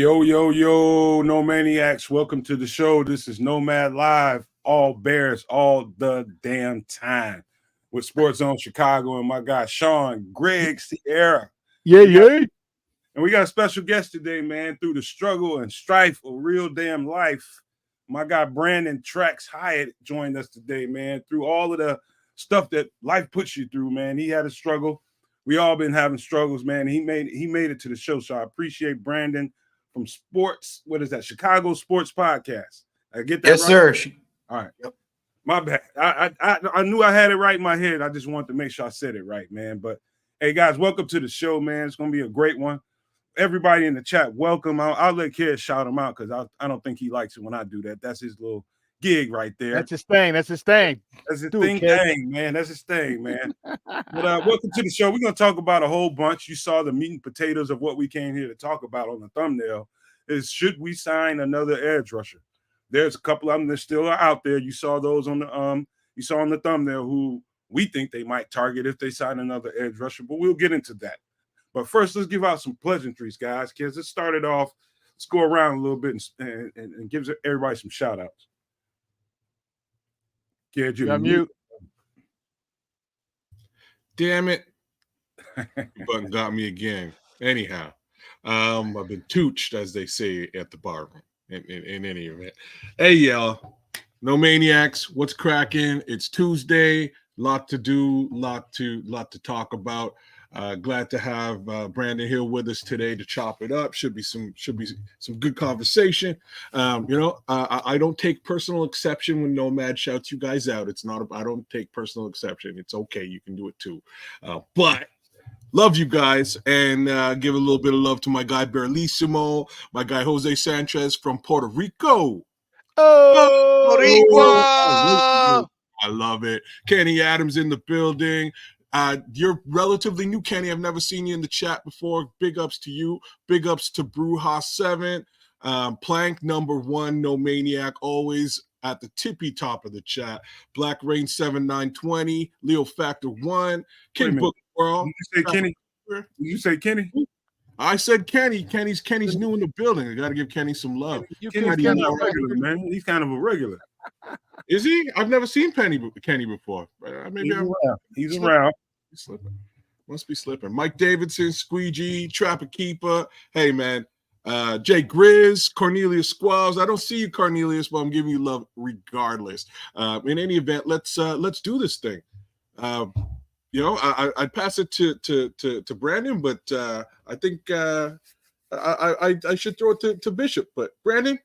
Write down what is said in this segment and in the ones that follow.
Yo, no maniacs. Welcome to the show. This is Nomad Live, all Bears, all the damn time. With Sports Zone Chicago and my guy, Shawn Sierra. Yeah. And we got a special guest today, man, through the struggle and strife of real damn life. My guy, Brandon Trax Hyatt, joined us today, man, through all of the stuff that life puts you through, man. He had a struggle. We all been having struggles, man. He made it to the show, so I appreciate Brandon from Sports. What is that? Chicago Sports Podcast. I get that yes, right? sir. All right. Yep. My bad. I knew I had it right in my head. I just wanted to make sure I said it right, man. But hey, guys, welcome to the show, man. It's gonna be a great one. Everybody in the chat, welcome. I'll let Kedz shout him out because I don't think he likes it when I do that. That's his little gig right there. That's his thing. That's his thing, man. That's his thing, man. But welcome to the show. We're gonna talk about a whole bunch. You saw the meat and potatoes of what we came here to talk about on the thumbnail. Is should we sign another edge rusher? There's a couple of them that still are out there. You saw those on the thumbnail who we think they might target if they sign another edge rusher, but we'll get into that. But first, let's give out some pleasantries, guys, because it started off. Let's go around a little bit and give everybody some shout outs. Kedz, you're mute. Damn it. Button got me again. Anyhow, I've been tooched, as they say at the bar in any event. Hey, y'all. No maniacs. What's cracking? It's Tuesday. Lot to do. Lot to talk about. Glad to have Brandon here with us today to chop it up. Should be some good conversation. I don't take personal exception when Nomad shouts you guys out. I don't take personal exception. It's okay. You can do it too. But love you guys and give a little bit of love to my guy Berlissimo, my guy Jose Sanchez from Puerto Rico. Puerto Rico! I love it. Kenny Adams in the building. You're relatively new, Kenny. I've never seen you in the chat before. Big ups to you. Big ups to Bruja7. Plank number 1, No Maniac, always at the tippy top of the chat. Black Rain 7920, Leo Factor 1, King Book World. Did you say Kenny? I said Kenny. Kenny's new in the building. I got to give Kenny some love. Kenny's kind of a regular, man. He's kind of a regular. Is he? I've never seen Kenny before. He's around. He's slipping. Must be slipping. Mike Davidson, Squeegee, Trapper Keeper. Hey, man. Jay Grizz, Cornelius Squalls. I don't see you, Cornelius, but I'm giving you love regardless. In any event, let's do this thing. I'd pass it to Brandon, but I think I should throw it to Bishop. But Brandon,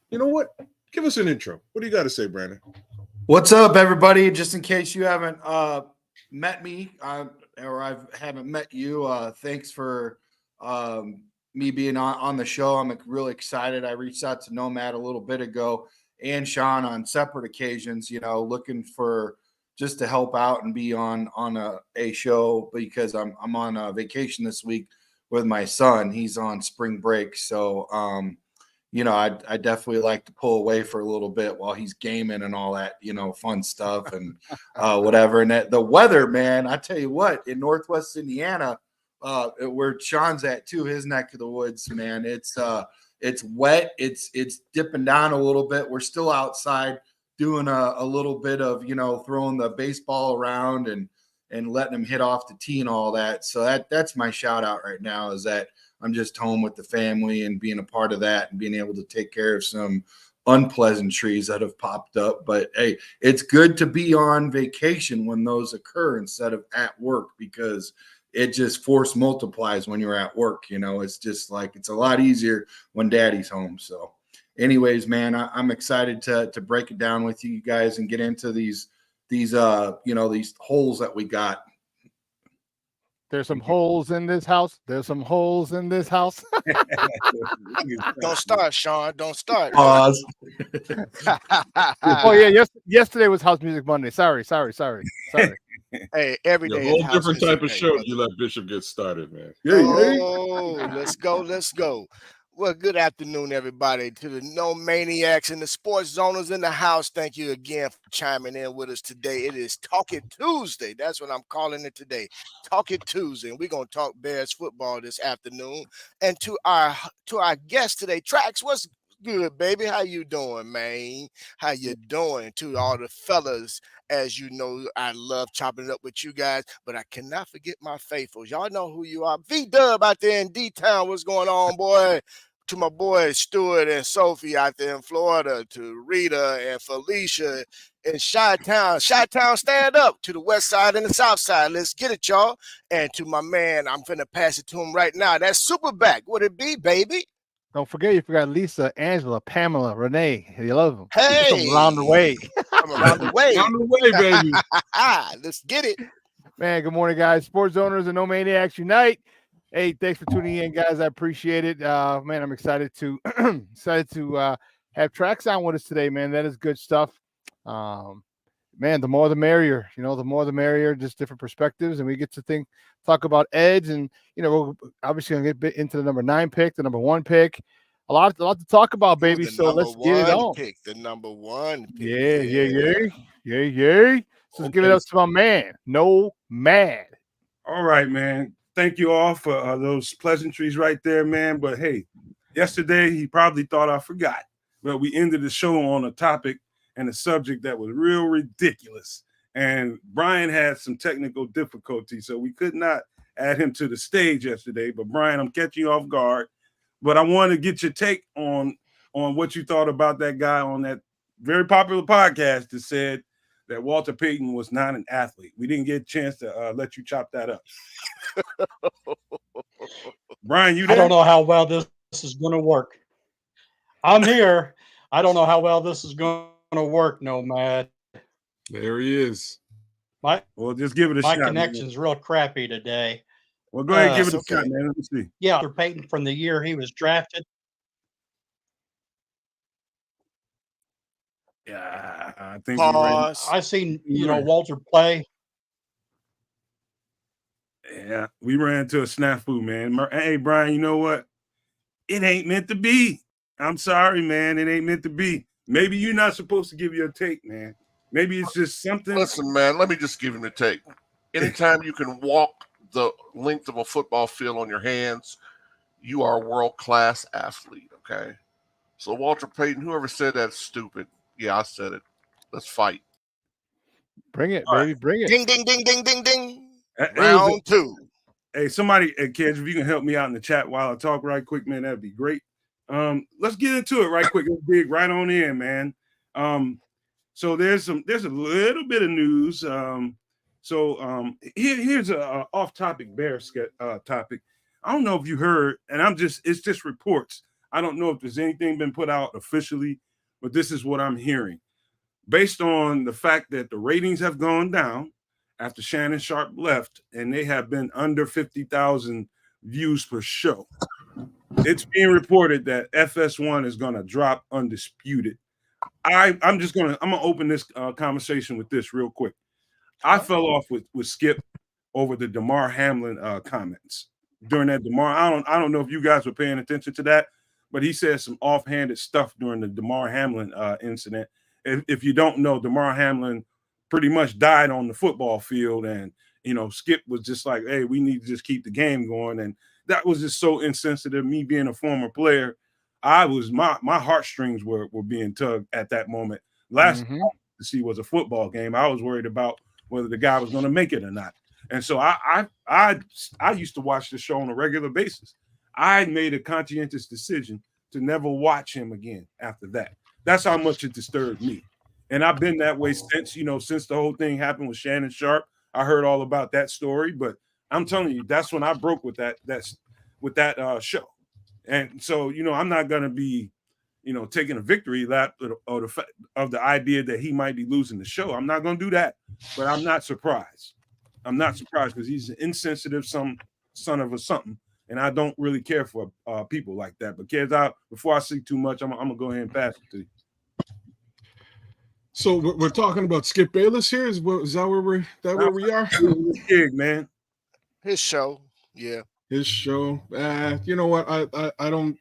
you know what? Give us an intro. What do you got to say, Brandon? What's up, everybody? Just in case you haven't met me or I haven't met you, thanks for me being on the show. I'm really excited. I reached out to Nomad a little bit ago and Shawn on separate occasions, looking for just to help out and be on a show because I'm on vacation this week with my son. He's on spring break. So, I definitely like to pull away for a little bit while he's gaming and all that, fun stuff and whatever. And the weather, man, I tell you what, in Northwest Indiana, where Shawn's at too, his neck of the woods, man, it's wet. It's dipping down a little bit. We're still outside doing a little bit of, throwing the baseball around and letting them hit off the tee and all that. So that's my shout out right now is that I'm just home with the family and being a part of that and being able to take care of some unpleasantries that have popped up. But hey, it's good to be on vacation when those occur instead of at work because it just force multiplies when you're at work. It's just like it's a lot easier when daddy's home. So anyways, man, I'm excited to break it down with you guys and get into these holes that we got. There's some holes in this house. There's some holes in this house. Don't start, Shawn. Don't start. Pause. Oh yeah, yesterday was House Music Monday. Sorry. Hey, every day. A whole different type of show. You let Bishop get started, man. Let's go. Well, good afternoon, everybody. To the No Maniacs and the Sports Zoners in the house, thank you again for chiming in with us today. It is Talk It Tuesday. That's what I'm calling it today. Talk It Tuesday. And we're going to talk Bears football this afternoon. And to our guest today, Trax, what's good, baby? How you doing, man? How you doing? To all the fellas, as you know, I love chopping it up with you guys, but I cannot forget my faithfuls. Y'all know who you are. V-Dub out there in D-Town. What's going on, boy? To my boys Stuart and Sophie out there in Florida, to Rita and Felicia in Chi-Town. Chi-Town, stand up. To the west side and the south side. Let's get it, y'all. And to my man, I'm finna pass it to him right now. That's SuperBack. What it be, baby? Don't forget, you forgot Lisa, Angela, Pamela, Renee. You love them. Hey, around the way. I'm around the way. On the way, baby. Let's get it. Man, good morning, guys. Sports owners and No Maniacs Unite. Hey, thanks for tuning in, guys. I appreciate it. Man, I'm excited to have Trax on with us today, man. That is good stuff. Man, the more the merrier. You know, the more the merrier. Just different perspectives, and we get to talk about edge, and we're obviously gonna get into the number 9 pick, the number 1 pick. A lot to talk about, baby. So let's get it on. Pick, the number 1 pick. Yeah. So let's give it up to my man, Nomad. All right, man. Thank you all for those pleasantries right there, man. But hey, yesterday he probably thought I forgot. But we ended the show on a topic and a subject that was real ridiculous. And Brian had some technical difficulties, so we could not add him to the stage yesterday. But Brian, I'm catching you off guard. But I want to get your take on what you thought about that guy on that very popular podcast that said that Walter Payton was not an athlete. We didn't get a chance to let you chop that up. Brian, you there? I don't know how well this is going to work. I'm here. I don't know how well this is going to work, Nomad. There he is. Well, just give it a shot. My connection's real crappy today. Well, go ahead and give it a shot, man. Let me see. Yeah, Walter Payton from the year he was drafted. Yeah, I think Pause. I've seen, Walter play. Yeah, we ran into a snafu, man. Hey, Brian, you know what? It ain't meant to be. I'm sorry, man. It ain't meant to be. Maybe you're not supposed to give your take, man. Maybe it's just something. Listen, man, let me just give him a take. Anytime you can walk the length of a football field on your hands, you are a world-class athlete, okay? So Walter Payton, whoever said that's stupid, yeah, I said it. Let's fight. Bring it, baby. Bring it. Ding, ding, ding, ding, ding, ding. Round 2. Hey, somebody, Kedz, if you can help me out in the chat while I talk right quick, man, that'd be great. Let's get into it right quick. Let's dig right on in, man. So there's a little bit of news. Here's a off-topic Bears topic. I don't know if you heard, and it's just reports. I don't know if there's anything been put out officially, but this is what I'm hearing. Based on the fact that the ratings have gone down after Shannon Sharp left, and they have been under 50,000 views per show. It's being reported that FS1 is going to drop undisputed. I'm gonna open this conversation with this real quick. I fell off with Skip over the Damar Hamlin comments during that Damar. I don't know if you guys were paying attention to that, but he said some offhanded stuff during the Damar Hamlin incident. If you don't know, Damar Hamlin pretty much died on the football field, and Skip was just like, "Hey, we need to just keep the game going," and that was just so insensitive. Me being a former player, my heartstrings were being tugged at that moment. Last to see was a football game. I was worried about whether the guy was going to make it or not. And so I used to watch the show on a regular basis. I made a conscientious decision to never watch him again after that. That's how much it disturbed me. And I've been that way since the whole thing happened with Shannon Sharp. I heard all about that story, but I'm telling you, that's when I broke with that show. And so, I'm not going to be, taking a victory lap of the idea that he might be losing the show. I'm not going to do that, but I'm not surprised. I'm not surprised because he's an insensitive son of a something, and I don't really care for people like that. But Kedz, before I say too much, I'm going to go ahead and pass it to you. So we're talking about Skip Bayless here. Is that where we are? Big man, His show, yeah. His show. You know what? I don't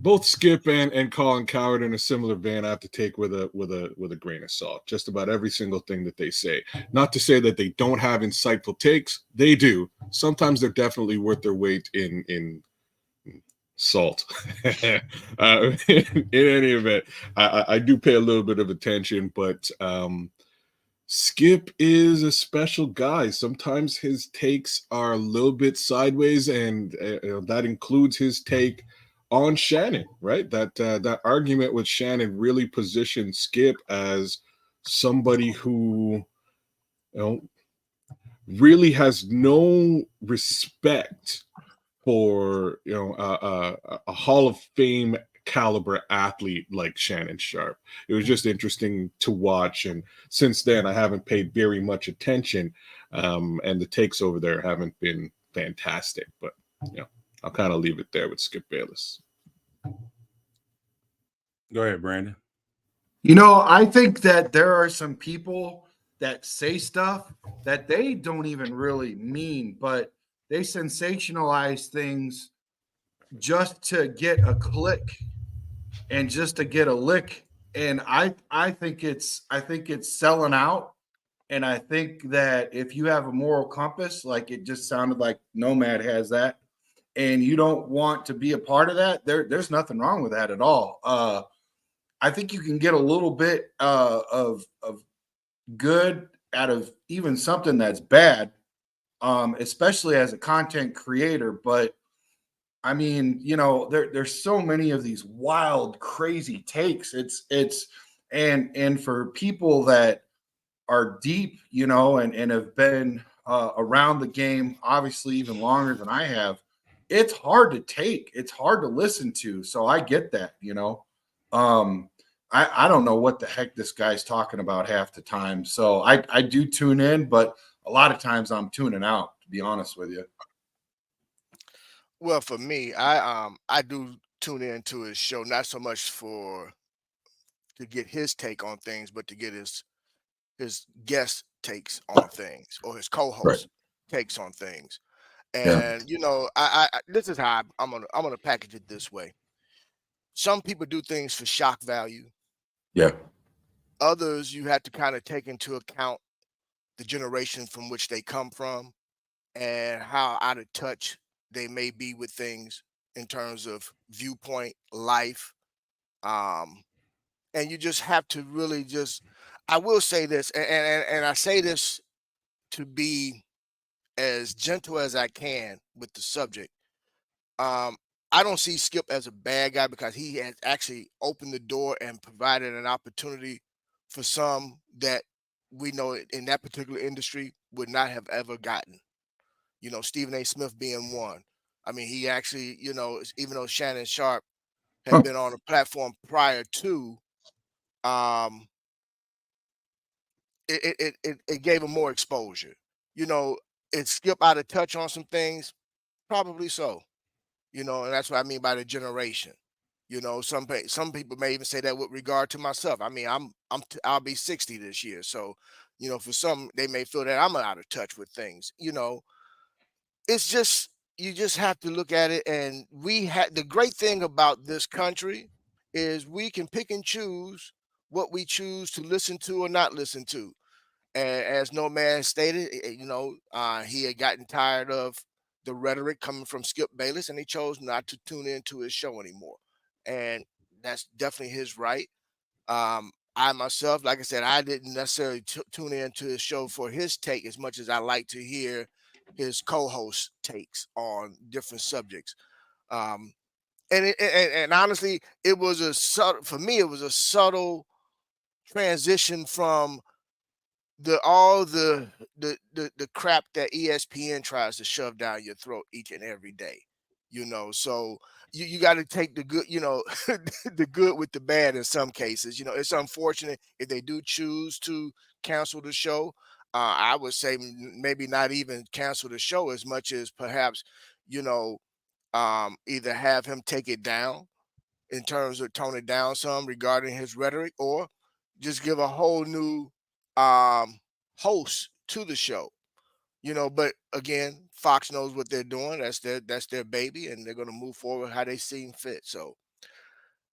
both Skip and Colin Coward in a similar vein, I have to take with a grain of salt. Just about every single thing that they say. Not to say that they don't have insightful takes. They do. Sometimes they're definitely worth their weight in salt. In any event, I do pay a little bit of attention, but Skip is a special guy. Sometimes his takes are a little bit sideways, and that includes his take on Shannon, right? That argument with Shannon really positioned Skip as somebody who, really has no respect for a Hall of Fame caliber athlete like Shannon Sharpe. It was just interesting to watch, and since then I haven't paid very much attention, and the takes over there haven't been fantastic. But I'll kind of leave it there with Skip Bayless. Go ahead, Brandon. I think that there are some people that say stuff that they don't even really mean, but they sensationalize things just to get a click and just to get a lick. And I think it's selling out. And I think that if you have a moral compass, like it just sounded like Nomad has that, and you don't want to be a part of that, there's nothing wrong with that at all. I think you can get a little bit of good out of even something that's bad, especially as a content creator. But I mean, there's so many of these wild, crazy takes. And for people that are deep, and have been around the game, obviously even longer than I have, it's hard to take. It's hard to listen to. So I get that, I don't know what the heck this guy's talking about half the time. So I do tune in, but a lot of times I'm tuning out, to be honest with you. Well, for me, I do tune into his show, not so much to get his take on things, but to get his guest takes on things, or his co-host takes on things. And I this is how I'm gonna package it this way. Some people do things for shock value. Yeah. Others, you have to kind of take into account the generation from which they come from and how out of touch they may be with things in terms of viewpoint, life. And you just have to really I will say this, and I say this to be as gentle as I can with the subject. I don't see Skip as a bad guy, because he has actually opened the door and provided an opportunity for some that we know in that particular industry would not have ever gotten. Stephen A. Smith being one. I mean, he actually, even though Shannon Sharpe had been on a platform prior to, it gave him more exposure. Is Skip out of touch on some things? Probably so. And that's what I mean by the generation. Some people may even say that with regard to myself. I mean, I'll be 60 this year, so for some they may feel that I'm out of touch with things. It's just, you just have to look at it, and the great thing about this country is we can pick and choose what we choose to listen to or not listen to. And as Nomad stated, he had gotten tired of the rhetoric coming from Skip Bayless, and he chose not to tune into his show anymore. And that's definitely his right. I myself, like I said, I didn't necessarily tune into his show for his take as much as I like to hear his co-host takes on different subjects. And honestly, it was for me, it was a subtle transition from all the crap that ESPN tries to shove down your throat each and every day. So you got to take the good, the good with the bad in some cases. It's unfortunate if they do choose to cancel the show. I would say maybe not even cancel the show as much as perhaps, either have him take it down in terms of tone it down some regarding his rhetoric, or just give a whole new host to the show. But again, Fox knows what they're doing. That's their baby, and they're going to move forward how they seem fit. So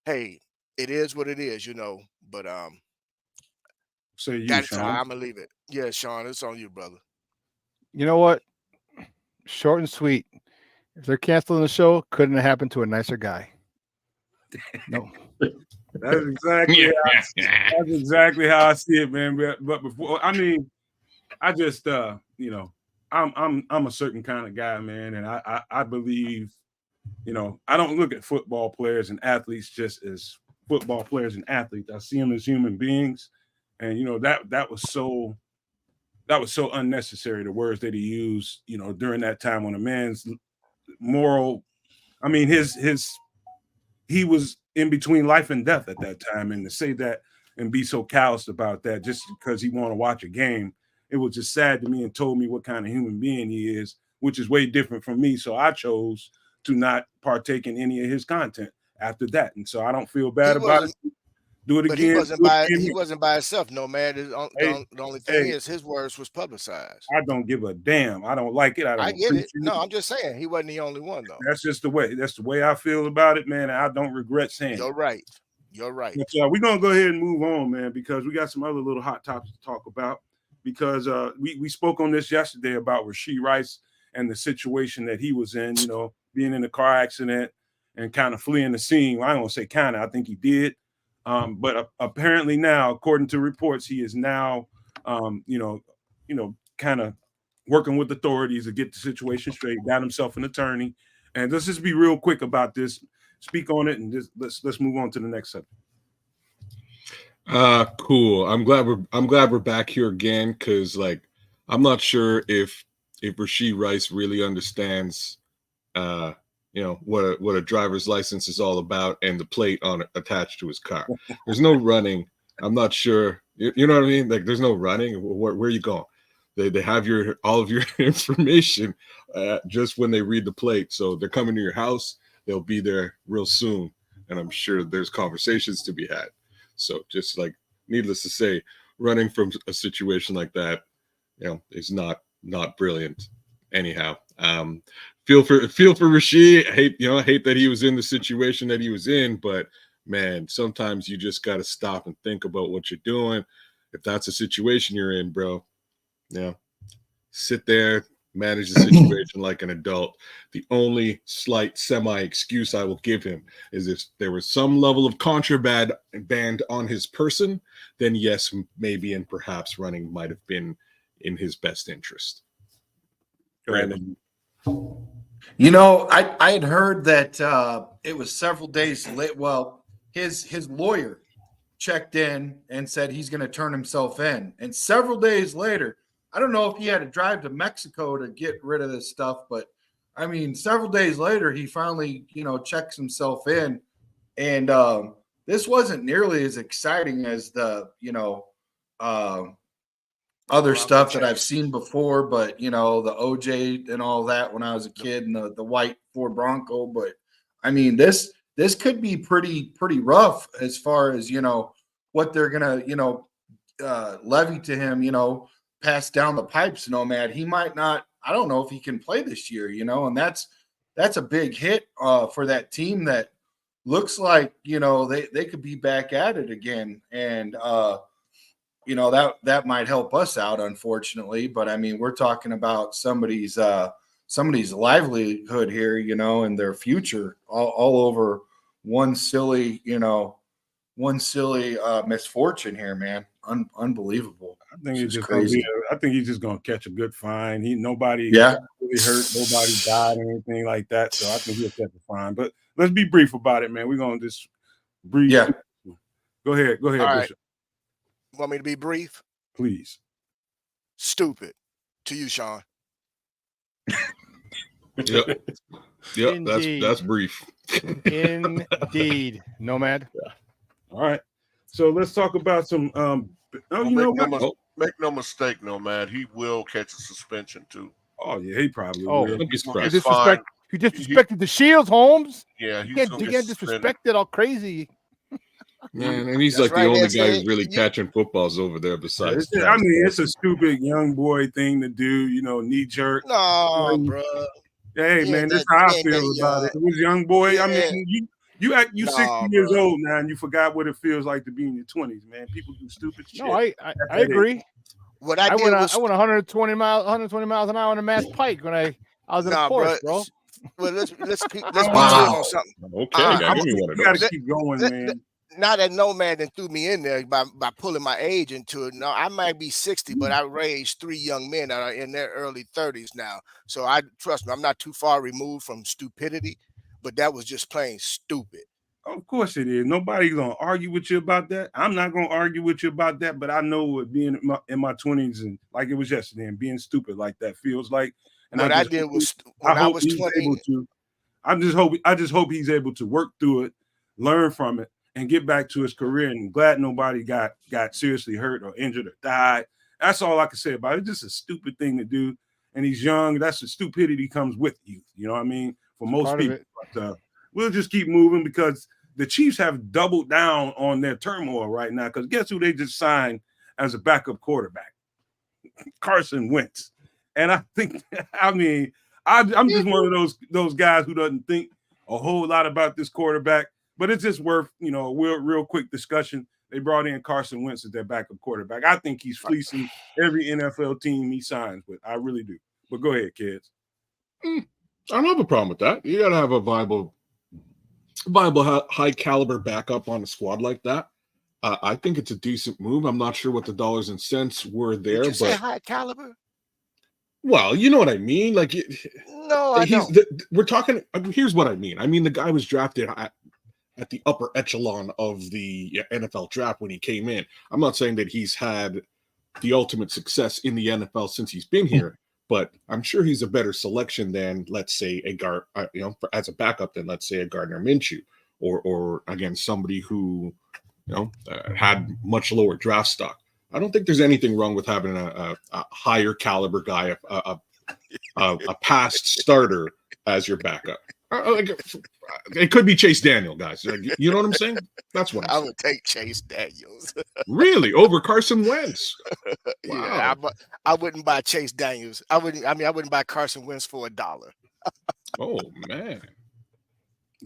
hey, it is what it is, But Say you, that's how Shawn. I'm gonna leave it. Yeah, Shawn, it's on you, brother. You know what? Short and sweet. If they're canceling the show, couldn't have happened to a nicer guy. No. That's exactly how I see it, man. But before, I mean, I just I'm a certain kind of guy, man, and I believe, I don't look at football players and athletes just as football players and athletes. I see them as human beings, and that was so unnecessary. The words that he used, during that time when a man's moral, I mean, he was in between life and death at that time, and to say that and be so calloused about that just because he want to watch a game, it was just sad to me and told me what kind of human being he is, which is way different from me. So I chose to not partake in any of his content after that, and so I don't feel bad about it. Do it But again. he wasn't by himself. Nomad. The only thing is his words was publicized. I don't give a damn. I don't like it. I get it. No, I'm just saying he wasn't the only one though. That's just the way. That's the way I feel about it, man. And I don't regret saying You're right. You're right. But, we're gonna go ahead and move on, man, because we got some other little hot topics to talk about. Because we spoke on this yesterday about Rashee Rice and the situation that he was in. Being in a car accident and kind of fleeing the scene. Well, I don't want to say kind of. I think he did. But apparently now, according to reports, he is now, kind of working with authorities to get the situation straight. Got himself an attorney, and let's just be real quick about this. Speak on it, and just let's move on to the next subject. Cool. I'm glad we're back here again, because I'm not sure if Rashee Rice really understands what a driver's license is all about and the plate on it attached to his car. There's no running. I'm not sure. You know what I mean? There's no running. Where are you going? They have all of your information just when they read the plate. So they're coming to your house. They'll be there real soon, and I'm sure there's conversations to be had. So just needless to say, running from a situation like that, is not brilliant. Anyhow, feel for Rashee. I hate that he was in the situation that he was in, but man, sometimes you just got to stop and think about what you're doing. If that's a situation you're in, bro, sit there, manage the situation like an adult. The only slight semi-excuse I will give him is if there was some level of contraband on his person, then yes, maybe and perhaps running might have been in his best interest. Brandon. I had heard that it was several days late. Well, his lawyer checked in and said he's going to turn himself in. And several days later, I don't know if he had to drive to Mexico to get rid of this stuff, but I mean, several days later, he finally, checks himself in. And this wasn't nearly as exciting as the, other stuff that I've seen before, but the OJ and all that when I was a kid, and the white Ford Bronco. But I mean, this could be pretty rough as far as what they're gonna levy to him. Pass down the pipes. Nomad, he might not. I don't know if he can play this year. And that's a big hit for that team that looks like they could be back at it again. And that might help us out, unfortunately. But I mean, we're talking about somebody's livelihood here, and their future all over one silly misfortune here, man. Unbelievable. I think he's just crazy. I think he's just gonna catch a good fine. Nobody really hurt, nobody died or anything like that. So I think he'll catch a fine. But let's be brief about it, man. We're gonna just brief. Yeah. Go ahead, All right. Bishop. Want me to be brief? Please. Stupid. To you, Shawn. Yep. That's brief. Indeed. Nomad. All right. So let's talk about some make no mistake, Nomad, he will catch a suspension too. Oh yeah, he probably Oh, will. Don't be surprised. You disrespected the Shields, Holmes. Yeah, You can't disrespect it all crazy. Man, and he's That's the right, only that's guy it. who's really catching footballs over there besides. It's a stupid young boy thing to do, knee jerk. No, bro. Hey, Yeah, man, that's that- how I yeah, feel that about young. it. It was young boy. I Yeah. mean, You 60 Nah, years bro. old now, and you forgot what it feels like to be in your 20s, man. People do stupid shit. No, I agree. What I did went was 120 miles an hour on a Mass Pike when I was in a Porsche, bro. Well, let's be Wow. clear on something. Okay, I'm- give me one of You got to those. keep going, man. Now that Nomad then threw me in there by pulling my age into it. No, I might be 60, but I raised 3 young men that are in their early 30s now. So trust me, I'm not too far removed from stupidity, but that was just plain stupid. Of course it is. Nobody's gonna argue with you about that. I'm not gonna argue with you about that. But I know what being in my 20s and like it was yesterday and being stupid like that feels like. And What I did was when I was 20. I just hope he's able to work through it, learn from it, and get back to his career. And glad nobody got seriously hurt or injured or died. That's all I can say about it. It's just a stupid thing to do. And he's young. That's the stupidity comes with youth. You know what I mean? For most people. But we'll just keep moving because the Chiefs have doubled down on their turmoil right now. Because guess who they just signed as a backup quarterback? Carson Wentz. And I think, I mean, I'm just one of those guys who doesn't think a whole lot about this quarterback, but it's just worth, a real quick discussion. They brought in Carson Wentz as their backup quarterback. I think he's fleecing every NFL team he signs with. I really do. But go ahead, kids. I don't have a problem with that. You got to have a viable high caliber backup on a squad like that. I think it's a decent move. I'm not sure what the dollars and cents were there, Did you but say high caliber? Well, you know what I mean. Like, no, I don't. We're talking. Here's what I mean. I mean, the guy was drafted at the upper echelon of the NFL draft when he came in. I'm not saying that he's had the ultimate success in the NFL since he's been here, but I'm sure he's a better selection than, let's say, as a backup than, let's say, a Gardner Minshew, or again somebody who, had much lower draft stock. I don't think there's anything wrong with having a higher caliber guy, a past starter as your backup. It could be Chase Daniel, guys. You know what I'm saying? That's what I would take Chase Daniels. Really? Over Carson Wentz? Wow. Yeah, I wouldn't buy Chase Daniels. I wouldn't buy Carson Wentz for $1. Oh, man.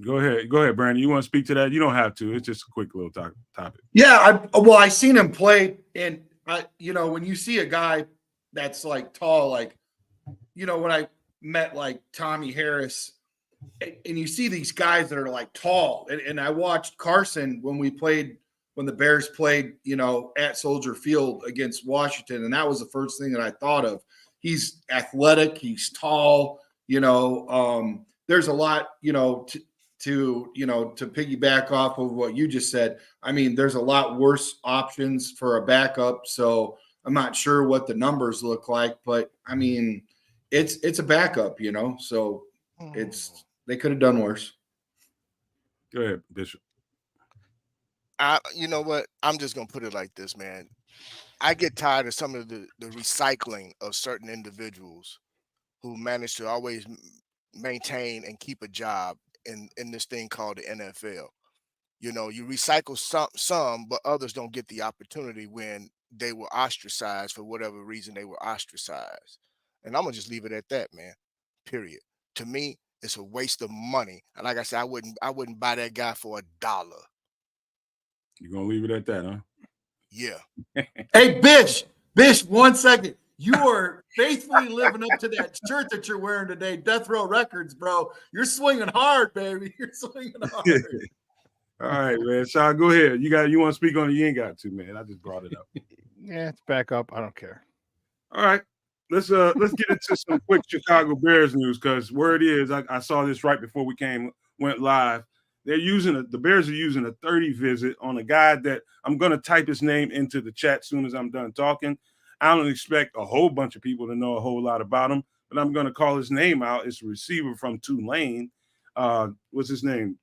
Go ahead, Brandon. You want to speak to that? You don't have to. It's just a quick little topic. Yeah, I seen him play, and when you see a guy that's like tall, like when I met like Tommy Harris, and you see these guys that are like tall, and I watched Carson when the Bears played, at Soldier Field against Washington, and that was the first thing that I thought of. He's athletic, he's tall, there's a lot, to piggyback off of what you just said. I mean, there's a lot worse options for a backup, so I'm not sure what the numbers look like, but I mean, it's a backup, so they could have done worse. Go ahead, Bishop. You know what? I'm just gonna put it like this, man. I get tired of some of the recycling of certain individuals who manage to always maintain and keep a job in this thing called the NFL. You recycle some, but others don't get the opportunity when they were ostracized for whatever reason they were ostracized. And I'm gonna just leave it at that, man. Period. To me, it's a waste of money. And like I said, I wouldn't buy that guy for $1. You're gonna leave it at that, huh? Yeah. Hey, Bish, 1 second. You are faithfully living up to that shirt that you're wearing today, Death Row Records, bro. You're swinging hard, baby. You're swinging hard. All right, man. Shawn, go ahead. You want to speak on it? You ain't got to, man. I just brought it up. Yeah, it's back up. I don't care. All right. Let's get into some quick Chicago Bears news, because word is I saw this right before we went live. The Bears are using a 30 visit on a guy that I'm gonna type his name into the chat as soon as I'm done talking. I don't expect a whole bunch of people to know a whole lot about him, but I'm gonna call his name out. It's a receiver from Tulane. What's his name?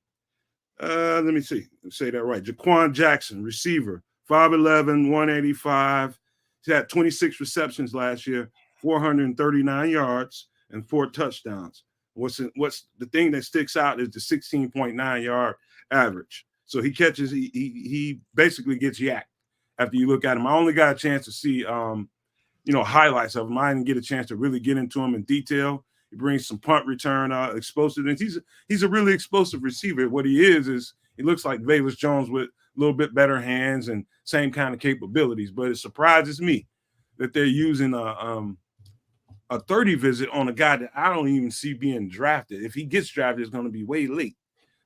Let me see. Let's say that right. Jaquan Jackson, receiver, 5'11", 185. He had 26 receptions last year, 439 yards, and 4 touchdowns. What's the thing that sticks out is the 16.9 yard average. So he catches, he basically gets yacked after you look at him. I only got a chance to see highlights of him. I didn't get a chance to really get into him in detail. He brings some punt return, explosiveness. He's a really explosive receiver. What he is he looks like Velus Jones with a little bit better hands and same kind of capabilities. But it surprises me that they're using a 30 visit on a guy that I don't even see being drafted. If he gets drafted, it's going to be way late.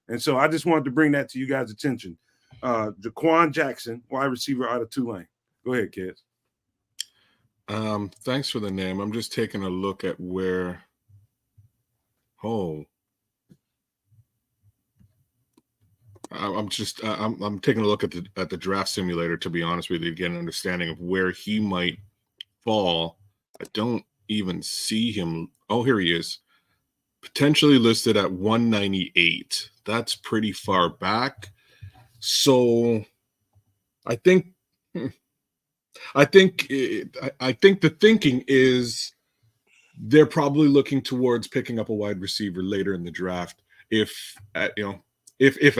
And so I just wanted to bring that to you guys' attention. Jaquan Jackson, wide receiver out of Tulane. Go ahead, kids. Thanks for the name. I'm just taking a look at where. I'm taking a look at the draft simulator, to be honest with you, to get an understanding of where he might fall. I don't even see him. Oh, here he is. Potentially listed at 198. That's pretty far back. So I think the thinking is they're probably looking towards picking up a wide receiver later in the draft, if at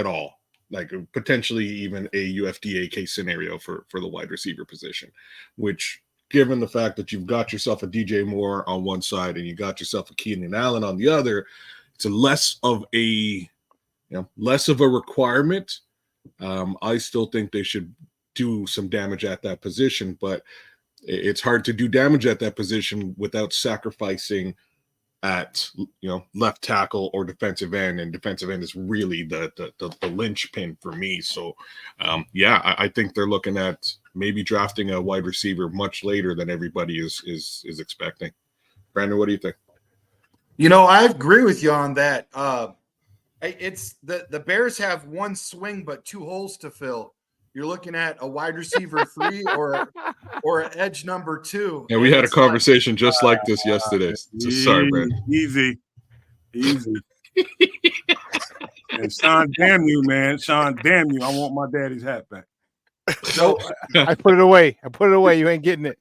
all, like potentially even a UFDA case scenario for the wide receiver position, which, given the fact that you've got yourself a DJ Moore on one side and you got yourself a Keenan Allen on the other, it's less of a requirement. I still think they should do some damage at that position, but it's hard to do damage at that position without sacrificing at left tackle or defensive end, and defensive end is really the linchpin for me. So I think they're looking at maybe drafting a wide receiver much later than everybody is expecting. Brandon, what do you think? I agree with you on that. It's the Bears have one swing but two holes to fill. You're looking at a wide receiver 3 or an edge number 2. Yeah, we had a conversation just like this yesterday. So sorry, Brad. Easy. And Sean, damn you, man. Sean, damn you. I want my daddy's hat back. So I put it away. You ain't getting it.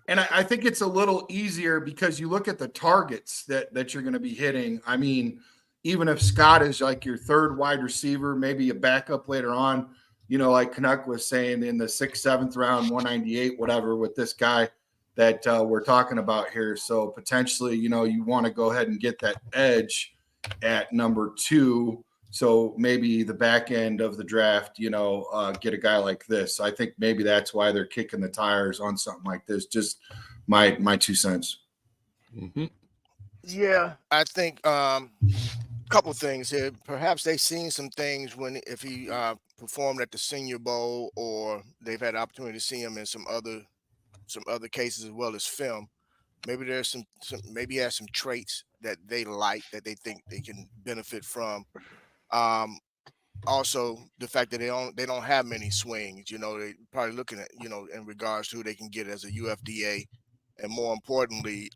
And I think it's a little easier because you look at the targets that you're going to be hitting. I mean, even if Scott is like your third wide receiver, maybe a backup later on, like Canuck was saying in the 6th, 7th round, 198, whatever, with this guy that we're talking about here. So potentially, you want to go ahead and get that edge at number 2. So maybe the back end of the draft, get a guy like this. I think maybe that's why they're kicking the tires on something like this. Just my 2 cents. Mm-hmm. Yeah, I think couple things here. Perhaps they've seen some things if he performed at the Senior Bowl, or they've had the opportunity to see him in some other cases as well as film. Maybe there's some maybe he has some traits that they like, that they think they can benefit from. Also the fact that they don't have many swings. They probably looking at in regards to who they can get as a UFDA, and more importantly,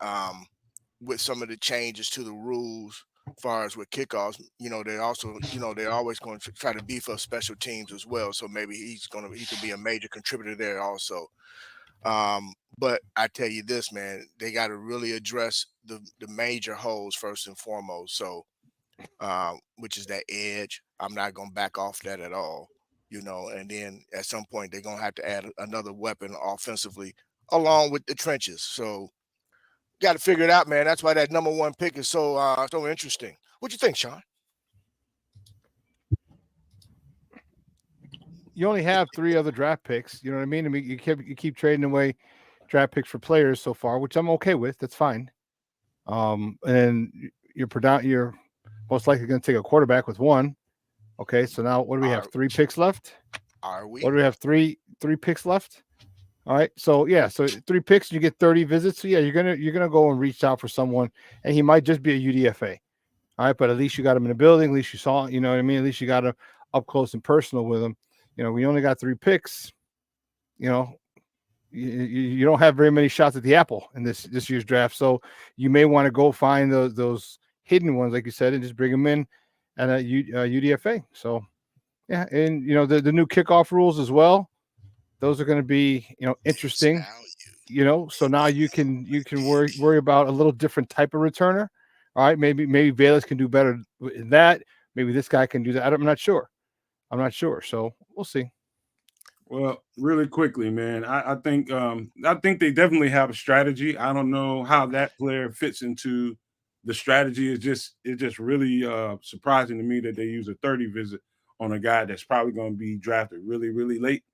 with some of the changes to the rules as far as with kickoffs, they also, they're always going to try to beef up special teams as well. So maybe he could be a major contributor there also. But I tell you this, man, they got to really address the major holes first and foremost. So, which is that edge. I'm not going to back off that at all, and then at some point they're going to have to add another weapon offensively along with the trenches. So, got to figure it out, man. That's why that number 1 pick is so interesting. What you think, Sean? You only have 3 other draft picks. You know what I mean? You keep trading away draft picks for players so far, which I'm okay with. That's fine. And you're most likely going to take a quarterback with 1. Okay, so now what do we have? 3 picks left? Are we? What do we have? 3 picks left? All right, so 3 picks, you get 30 visits. So you're gonna go and reach out for someone, and he might just be a UDFA. All right, but at least you got him in the building. At least you saw, what I mean. At least you got him up close and personal with him. We only got 3 picks. You don't have very many shots at the apple in this year's draft, so you may want to go find those hidden ones, like you said, and just bring them in at a UDFA. So yeah, and the new kickoff rules as well. Those are going to be, interesting, so now you can worry about a little different type of returner. All right. Maybe Velus can do better in that. Maybe this guy can do that. I'm not sure. So we'll see. Well, really quickly, man, I think they definitely have a strategy. I don't know how that player fits into the strategy is just really surprising to me that they use a 30 visit on a guy that's probably going to be drafted really, really late.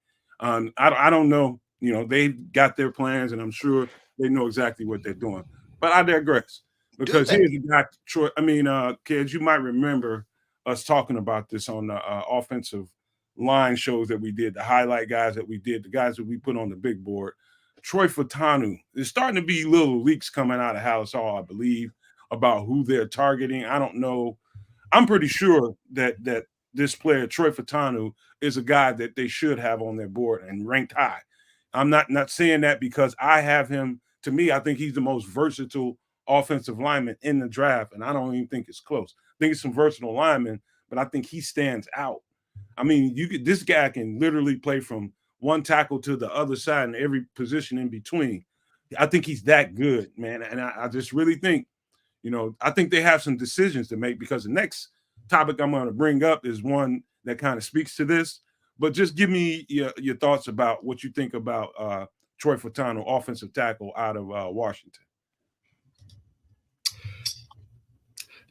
I don't know. You know, they got their plans, and I'm sure they know exactly what they're doing. But I digress, because here's the guy, Troy. I mean, kids, you might remember us talking about this on the offensive line shows that we did, the highlight guys that we did, the guys that we put on the big board. Troy Fautanu. There's starting to be little leaks coming out of Hallis Hall, I believe, about who they're targeting. I don't know. I'm pretty sure that this player, Troy Fautanu, is a guy that they should have on their board and ranked high. I'm not saying that because I have him. To me, I think he's the most versatile offensive lineman in the draft, and I don't even think it's close. I think it's some versatile linemen, but I think he stands out. I mean, this guy can literally play from one tackle to the other side and every position in between. I think he's that good, man. And I just really think, you know, I think they have some decisions to make, because the next topic I'm going to bring up is one that kind of speaks to this. But just give me your thoughts about what you think about Troy Fautanu, offensive tackle out of Washington.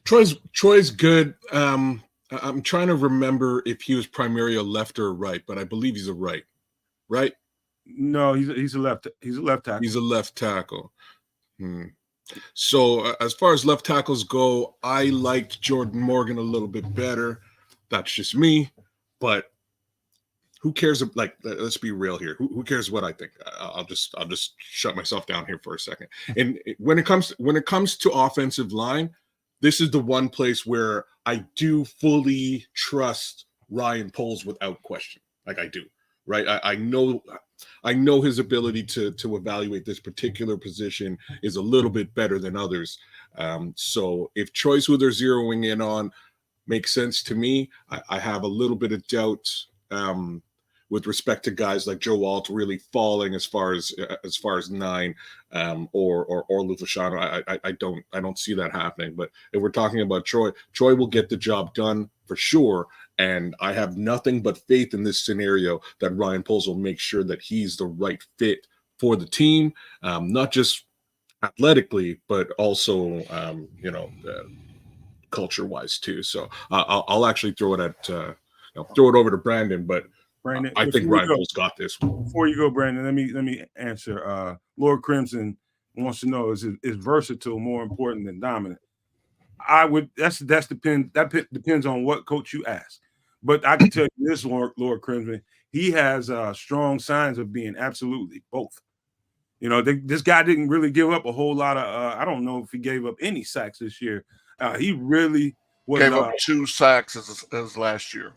Troy's good. I'm trying to remember if he was primarily a left or a right, but I believe he's a right. Right? No, he's a left. He's a left tackle. He's a left tackle. So as far as left tackles go, I liked Jordan Morgan a little bit better. That's just me, but who cares? Like, let's be real here. Who cares what I think? I'll just shut myself down here for a second. And when it comes to offensive line, this is the one place where I do fully trust Ryanpoles without question. Like, I do. Right? I know his ability to evaluate this particular position is a little bit better than others. So if Troy's who they're zeroing in on makes sense to me, I have a little bit of doubt with respect to guys like Joe Alt really falling as far as 9 or Lufashano. I don't see that happening. But if we're talking about Troy will get the job done for sure. And I have nothing but faith in this scenario that Ryanpoles will make sure that he's the right fit for the team, not just athletically, but also, culture-wise too. So I'll actually throw it over to Brandon, but Brandon, I think Ryanpoles got this. Before you go, Brandon, let me answer. Lord Crimson wants to know: is versatile more important than dominant? That depends on what coach you ask. But I can tell you this, Lord Crimson, he has strong signs of being absolutely both. You know, this guy didn't really give up a whole lot of. I don't know if he gave up any sacks this year. He really gave up 2 sacks as last year.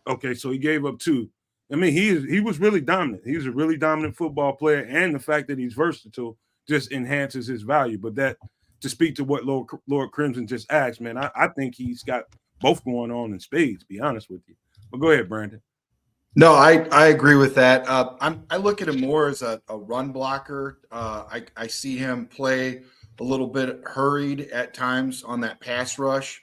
Okay, so he gave up 2. I mean, he was really dominant. He was a really dominant football player, and the fact that he's versatile just enhances his value. But that, to speak to what Lord Crimson just asked, man, I think he's got both going on in spades, to be honest with you. But go ahead, Brandon. No, I agree with that. I look at him more as a run blocker. I see him play a little bit hurried at times on that pass rush.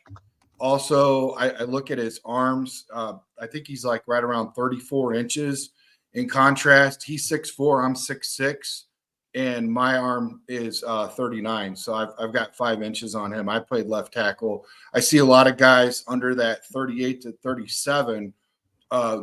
Also, I look at his arms. I think he's like right around 34 inches. In contrast, he's 6'4", I'm 6'6", and my arm is 39. So I've got 5 inches on him. I played left tackle. I see a lot of guys under that 38 to 37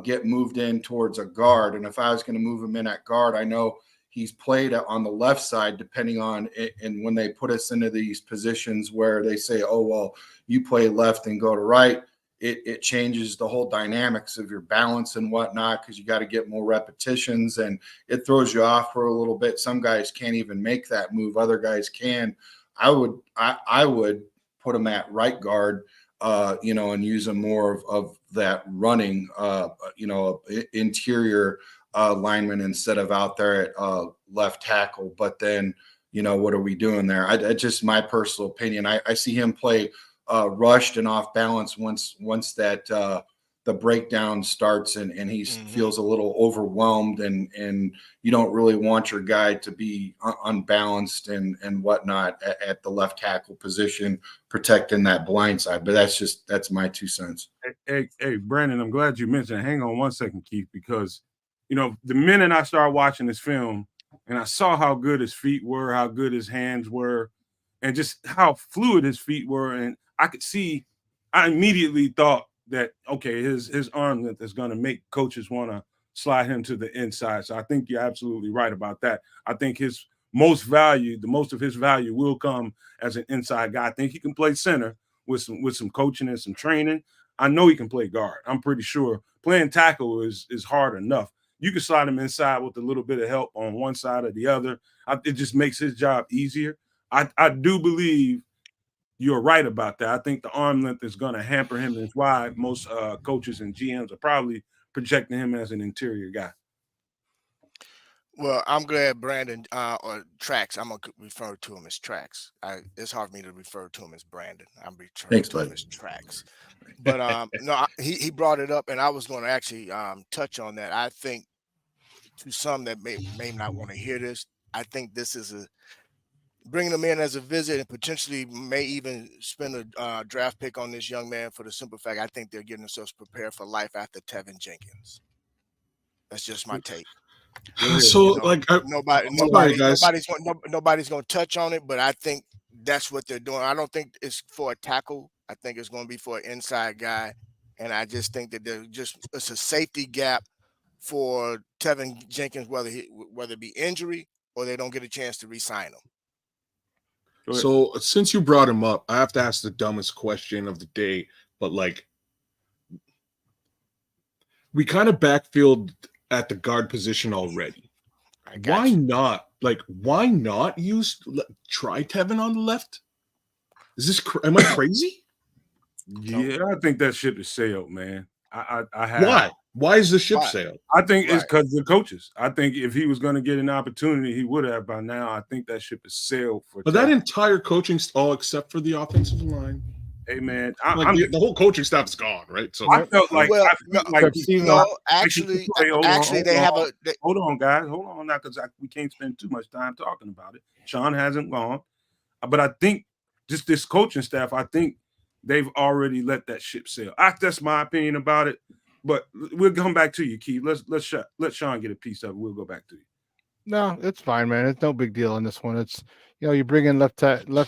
get moved in towards a guard. And if I was going to move him in at guard, I know he's played on the left side, depending on it. And when they put us into these positions where they say, oh, well, you play left and go to right, it changes the whole dynamics of your balance and whatnot, because you got to get more repetitions and it throws you off for a little bit. Some guys can't even make that move. Other guys can. I would put him at right guard, and use him more of that running, interior lineman instead of out there at left tackle. But then, what are we doing there? I just my personal opinion. I see him play rushed and off balance once that the breakdown starts and he feels a little overwhelmed and you don't really want your guy to be unbalanced and whatnot at the left tackle position, protecting that blind side. But that's my 2 cents. Hey, Brandon, I'm glad you mentioned it. Hang on one second, Keith, because the minute I started watching this film and I saw how good his feet were, how good his hands were, and just how fluid his feet were. And I immediately thought that, okay, his arm length is going to make coaches want to slide him to the inside. So I think you're absolutely right about that. I think the most of his value will come as an inside guy. I think he can play center with some coaching and some training. I know he can play guard. I'm pretty sure playing tackle is hard enough. You can slide him inside with a little bit of help on one side or the other. It just makes his job easier. I do believe you're right about that. I think the arm length is going to hamper him. That's why most coaches and GMs are probably projecting him as an interior guy. Well, I'm glad Brandon or Trax. I'm gonna refer to him as Trax. It's hard for me to refer to him as Brandon. I'm referring to him as Trax. But no, he brought it up, and I was going to actually touch on that. I think to some that may not want to hear this, I think this is bringing them in as a visit and potentially may even spend a draft pick on this young man for the simple fact I think they're getting themselves prepared for life after Tevin Jenkins. That's just my take. So, nobody's going to touch on it, but I think that's what they're doing. I don't think it's for a tackle. I think it's going to be for an inside guy, and I just think that it's a safety gap for Tevin Jenkins, whether it be injury or they don't get a chance to re-sign him. So, since you brought him up, I have to ask the dumbest question of the day, but we kind of backfield at the guard position already. Why not? Why not try Tevin on the left? Is this am I crazy? Yeah, I think that ship is sailed, man. Why? Why is the ship sailed? I think it's because of the coaches. I think if he was going to get an opportunity, he would have by now. I think that ship is sailed for. But that entire coaching, all except for the offensive line. Hey man, the whole coaching staff is gone, right? So I felt like actually, they have a. Hold on, guys, hold on now, because we can't spend too much time talking about it. Shawn hasn't gone, but I think just this coaching staff, I think they've already let that ship sail. That's my opinion about it. But we'll come back to you, Keith. Let Shawn get a piece of it. We'll go back to you. No, it's fine, man. It's no big deal on this one. It's you bring in left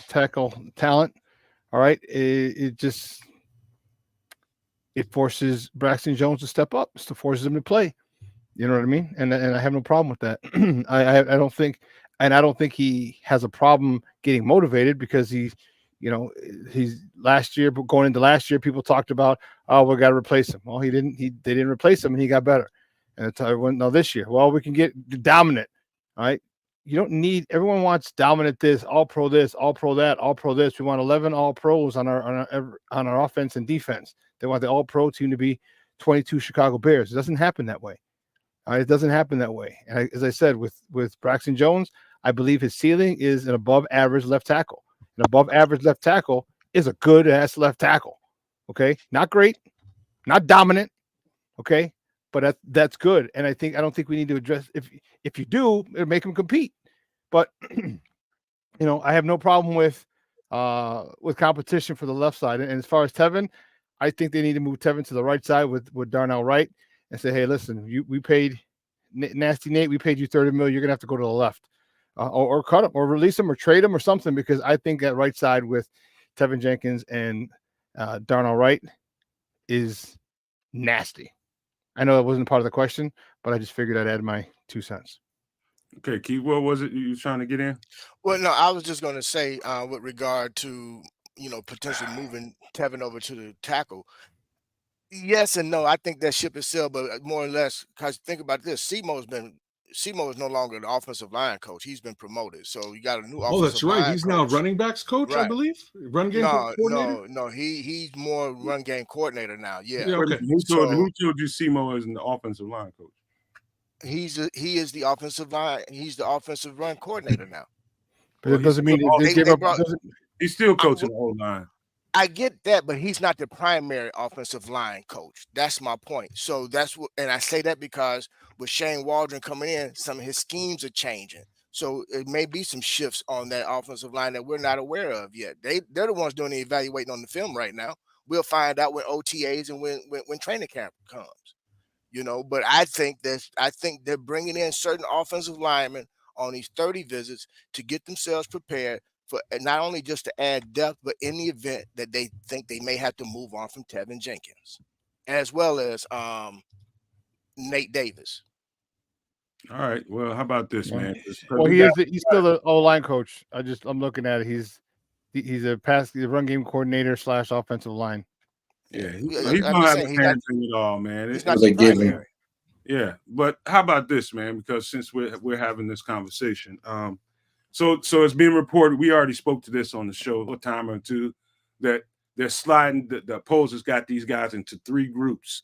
tackle talent. All right, it forces Braxton Jones to step up. It forces him to play. You know what I mean? And I have no problem with that. I don't think he has a problem getting motivated because he's last year, but going into last year, people talked about, oh, we got to replace him. Well, they didn't replace him, and he got better. And this year, well, we can get dominant. All right. You don't need, everyone wants dominant this, all pro this, all pro that, all pro this. We want 11 all pros on our offense and defense. They want the all pro team to be 22 Chicago Bears. It doesn't happen that way. All right, it doesn't happen that way. And as I said, with Braxton Jones, I believe his ceiling is an above average left tackle. An above average left tackle is a good ass left tackle. Okay. Not great, not dominant. Okay. But that's good. And I don't think we need to address, if you do, it'll make him compete. But I have no problem with competition for the left side. And as far as Tevin, I think they need to move Tevin to the right side with Darnell Wright and say, hey, listen, we paid Nasty Nate, we paid you $30 million. You're gonna have to go to the left, or cut him, or release him, or trade him, or something. Because I think that right side with Tevin Jenkins and Darnell Wright is nasty. I know that wasn't part of the question, but I just figured I'd add my 2 cents. Okay, Keith, what was it you were trying to get in? Well, no, I was just going to say with regard to, potentially moving Tevin over to the tackle. Yes and no. I think that ship is sailed, but more or less, because think about this. Simo is no longer the offensive line coach. He's been promoted. So you got a new offensive line. Oh, that's right. He's now running backs coach, right. I believe. Run game coordinator? No. He's more run game coordinator now. Yeah. Okay. Who told you Simo is the offensive line coach? He is the offensive line. He's the offensive run coordinator now. But it doesn't mean he's still coaching the whole line. I get that, but he's not the primary offensive line coach. That's my point. So that's what, and I say that because with Shanewaldron coming in, some of his schemes are changing. So it may be some shifts on that offensive line that we're not aware of yet. They're the ones doing the evaluating on the film right now. We'll find out when OTAs and when training camp comes. But I think they're bringing in certain offensive linemen on these 30 visits to get themselves prepared for not only just to add depth, but in the event that they think they may have to move on from Tevin Jenkins, as well as Nate Davis. All right. Well, how about this, man? Well, he's still the O-line coach. I'm looking at it. He's a run game coordinator / offensive line. Yeah, he's gonna have his hands in it all, man. He's not the primary. Yeah, but how about this, man? Because since we're having this conversation, so it's being reported. We already spoke to this on the show a time or two that they're sliding. The opposers got these guys into 3 groups,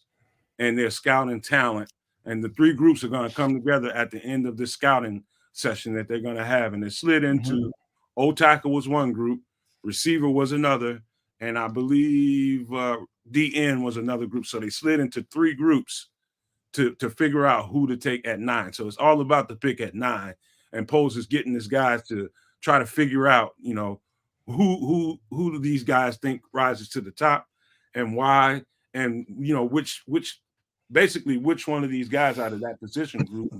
and they're scouting talent. And the 3 groups are going to come together at the end of this scouting session that they're going to have. And they slid into old tackle was one group, receiver was another, and I believe DN was another group. So they slid into 3 groups to figure out who to take at 9. So it's all about the pick at 9. And Poles is getting this guys to try to figure out, who do these guys think rises to the top and why, and which one of these guys out of that position group,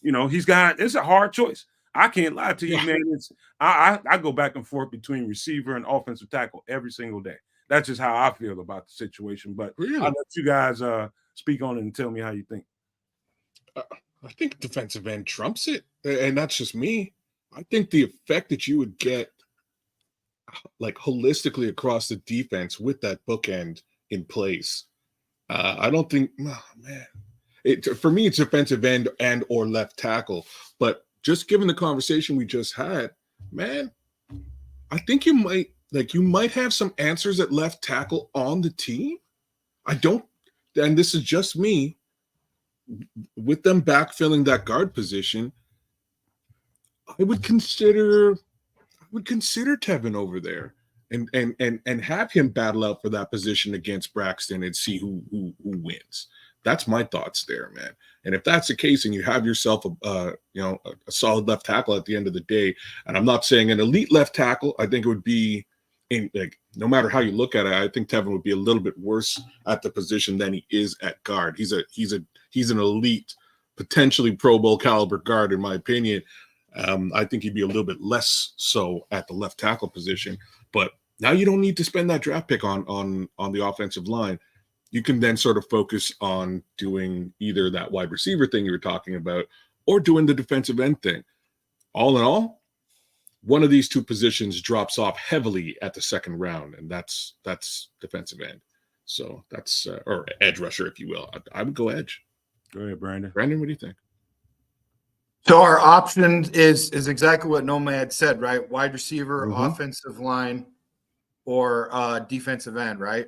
it's a hard choice. I can't lie to you, man. I go back and forth between receiver and offensive tackle every single day. That's just how I feel about the situation. But Really? I'll let you guys speak on it and tell me how you think. I think defensive end trumps it, and that's just me. I think the effect that you would get, like holistically across the defense with that bookend in place, I don't think. Oh, man, for me, it's defensive end and or left tackle. But just given the conversation we just had, man, I think you might have some answers at left tackle on the team. I don't, and this is just me. With them backfilling that guard position, I would consider Tevin over there and have him battle out for that position against Braxton and see who wins. That's my thoughts there, man. And if that's the case, and you have yourself a solid left tackle at the end of the day, and I'm not saying an elite left tackle, I think it would be no matter how you look at it, I think Tevin would be a little bit worse at the position than he is at guard. He's an elite, potentially Pro Bowl caliber guard, in my opinion. I think he'd be a little bit less so at the left tackle position. But now you don't need to spend that draft pick on the offensive line. You can then sort of focus on doing either that wide receiver thing you were talking about or doing the defensive end thing. All in all, one of these 2 positions drops off heavily at the second round, and that's defensive end. So that's or edge rusher, if you will. I would go edge. Go ahead, Brandon. Brandon, what do you think? So our option is exactly what Nomad said, right? Wide receiver, offensive line, or defensive end, right?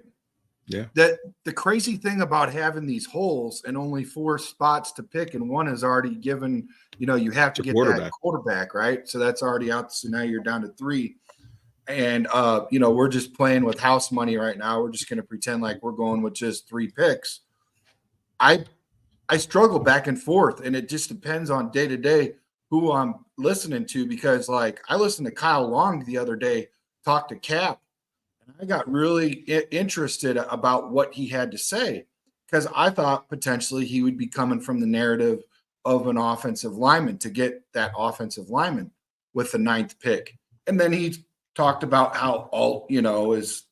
Yeah. The crazy thing about having these holes and only 4 spots to pick, and one is already given, you have to get that quarterback, right? So that's already out. So now you're down to 3. And, we're just playing with house money right now. We're just going to pretend like we're going with just 3 picks. I struggle back and forth, and it just depends on day to day who I'm listening to, because like I listened to Kyle Long the other day talk to Cap, and I got really interested about what he had to say, because I thought potentially he would be coming from the narrative of an offensive lineman to get that offensive lineman with the 9th pick. And then he talked about how Alt, is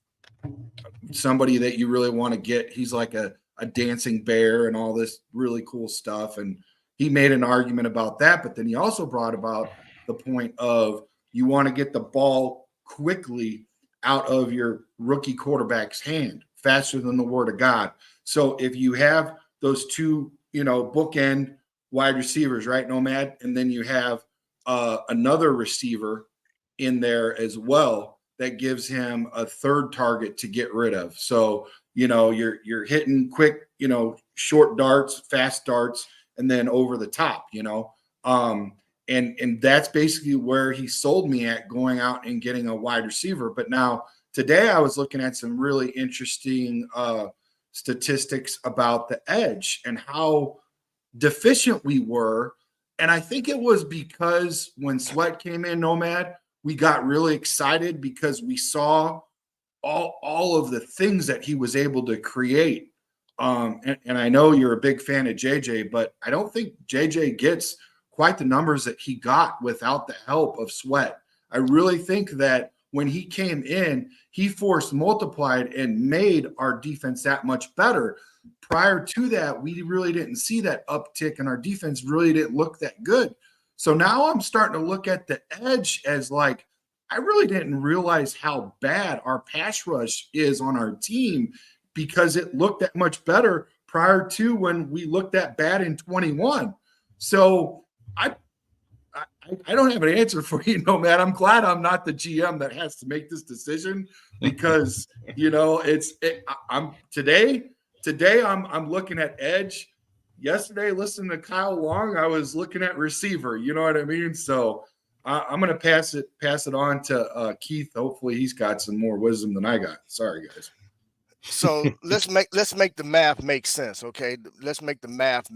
somebody that you really want to get. He's like a dancing bear and all this really cool stuff. And he made an argument about that. But then he also brought about the point of you want to get the ball quickly out of your rookie quarterback's hand faster than the word of God. So if you have those 2, bookend wide receivers, right, Nomad, and then you have another receiver in there as well, that gives him a 3rd target to get rid of. So you're hitting quick, short darts, fast darts, and then over the top, and that's basically where he sold me at going out and getting a wide receiver. But now today I was looking at some really interesting statistics about the edge and how deficient we were. And I think it was because when Sweat came in, Nomad, we got really excited because we saw all of the things that he was able to create. And I know you're a big fan of JJ, but I don't think JJ gets quite the numbers that he got without the help of Sweat. I really think that when he came in, he force multiplied and made our defense that much better. Prior to that, we really didn't see that uptick, and our defense really didn't look that good. So now I'm starting to look at the edge as like, I really didn't realize how bad our pass rush is on our team because it looked that much better prior to when we looked that bad in 21. So I don't have an answer for you, Nomad. I'm glad I'm not the GM that has to make this decision because, you know, I'm looking at edge. Yesterday, listening to Kyle Long, I was looking at receiver. You know what I mean? So I'm going to pass it on to Keith. Hopefully he's got some more wisdom than I got. Sorry, guys. So let's make the math make sense. Okay. Let's make the math,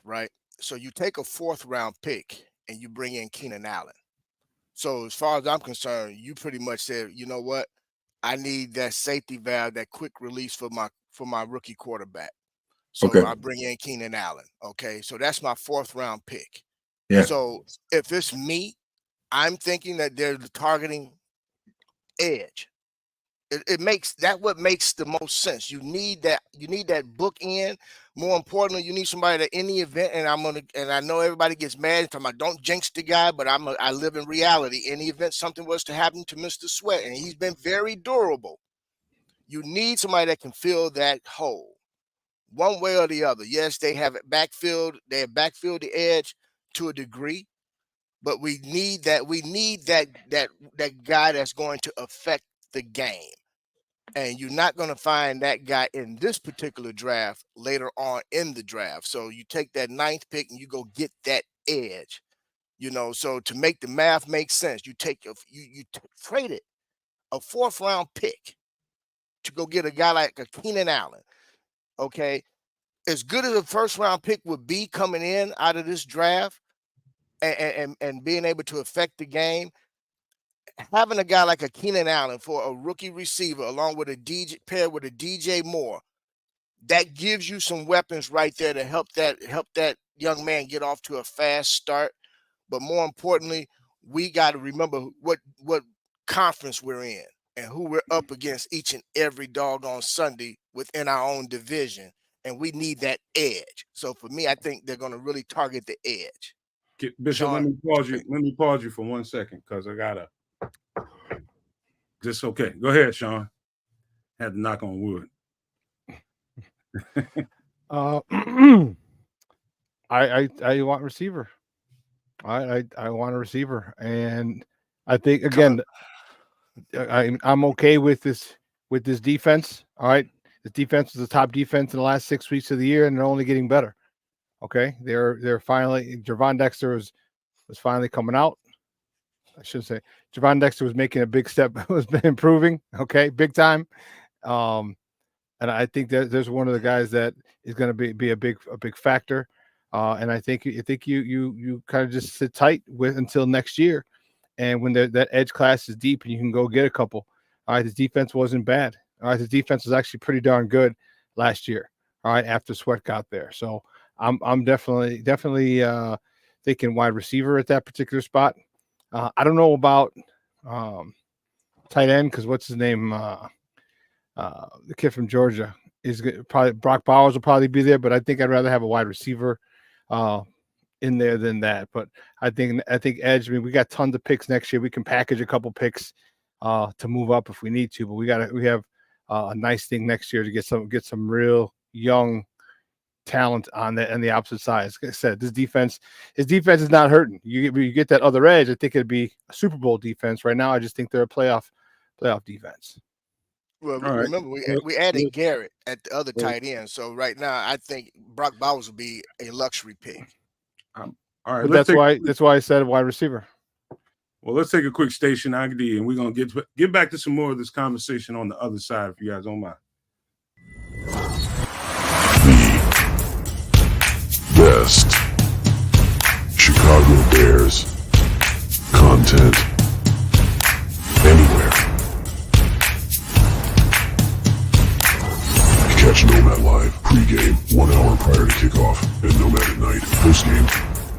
right? So you take a 4th round pick and you bring in Keenan Allen. So as far as I'm concerned, you pretty much said, you know what? I need that safety valve, that quick release for my rookie quarterback. So Okay. I bring in Keenan Allen. Okay. So that's my 4th round pick. Yeah. So if it's me, I'm thinking that they're targeting edge. It makes that what makes the most sense. You need that bookend. More importantly, you need somebody that in the event, and I know everybody gets mad and talking about don't jinx the guy, but I live in reality. In the event something was to happen to Mr. Sweat, and he's been very durable, you need somebody that can fill that hole one way or the other. Yes, they have it backfilled, the edge to a degree, but we need that guy that's going to affect the game. And you're not going to find that guy in this particular draft later on in the draft. So you take that 9th pick and you go get that edge, you know. So to make the math make sense, you trade it, a 4th round pick to go get a guy like a Keenan Allen. Okay. As good as a 1st round pick would be coming in out of this draft and being able to affect the game, having a guy like a Keenan Allen for a rookie receiver, along with paired with a DJ Moore, that gives you some weapons right there to help that young man get off to a fast start. But more importantly, we got to remember what conference we're in and who we're up against each and every doggone Sunday within our own division, and we need that edge. So for me, I think they're going to really target the edge. Bishop, Shawn, let me pause you for 1 second because I gotta. Just okay. Go ahead, Shawn. Had to knock on wood. I want receiver. I want a receiver, and I think again, I'm okay with this defense. All right, this defense is the top defense in the last 6 weeks of the year, and they're only getting better. Okay, they're finally Javon Dexter was finally coming out. I should say Javon Dexter was making a big step, has been improving, okay, big time. And I think that there's one of the guys that is going to be a big factor. And I think you kind of just sit tight until next year. And when that edge class is deep and you can go get a couple. All right, his defense wasn't bad. All right, his defense was actually pretty darn good last year. All right, after Sweat got there. So I'm definitely thinking wide receiver at that particular spot. I don't know about tight end because what's his name? The kid from Georgia is probably Brock Bowers will probably be there, but I think I'd rather have a wide receiver in there than that. But I think edge. I mean, we got tons of picks next year. We can package a couple picks to move up if we need to. But we have a nice thing next year to get some real young talent on the opposite side. As I said, his defense is not hurting. You get that other edge. I think it'd be a Super Bowl defense. Right now, I just think they're a playoff defense. Well, remember we added Garrett at the other tight end. So right now, I think Brock Bowers will be a luxury pick. All right, but that's why I said wide receiver. Well, let's take a quick station ID, and we're gonna get back to some more of this conversation on the other side, if you guys don't mind. Best Chicago Bears content anywhere. Catch Nomad live pregame 1 hour prior to kickoff and Nomad at night postgame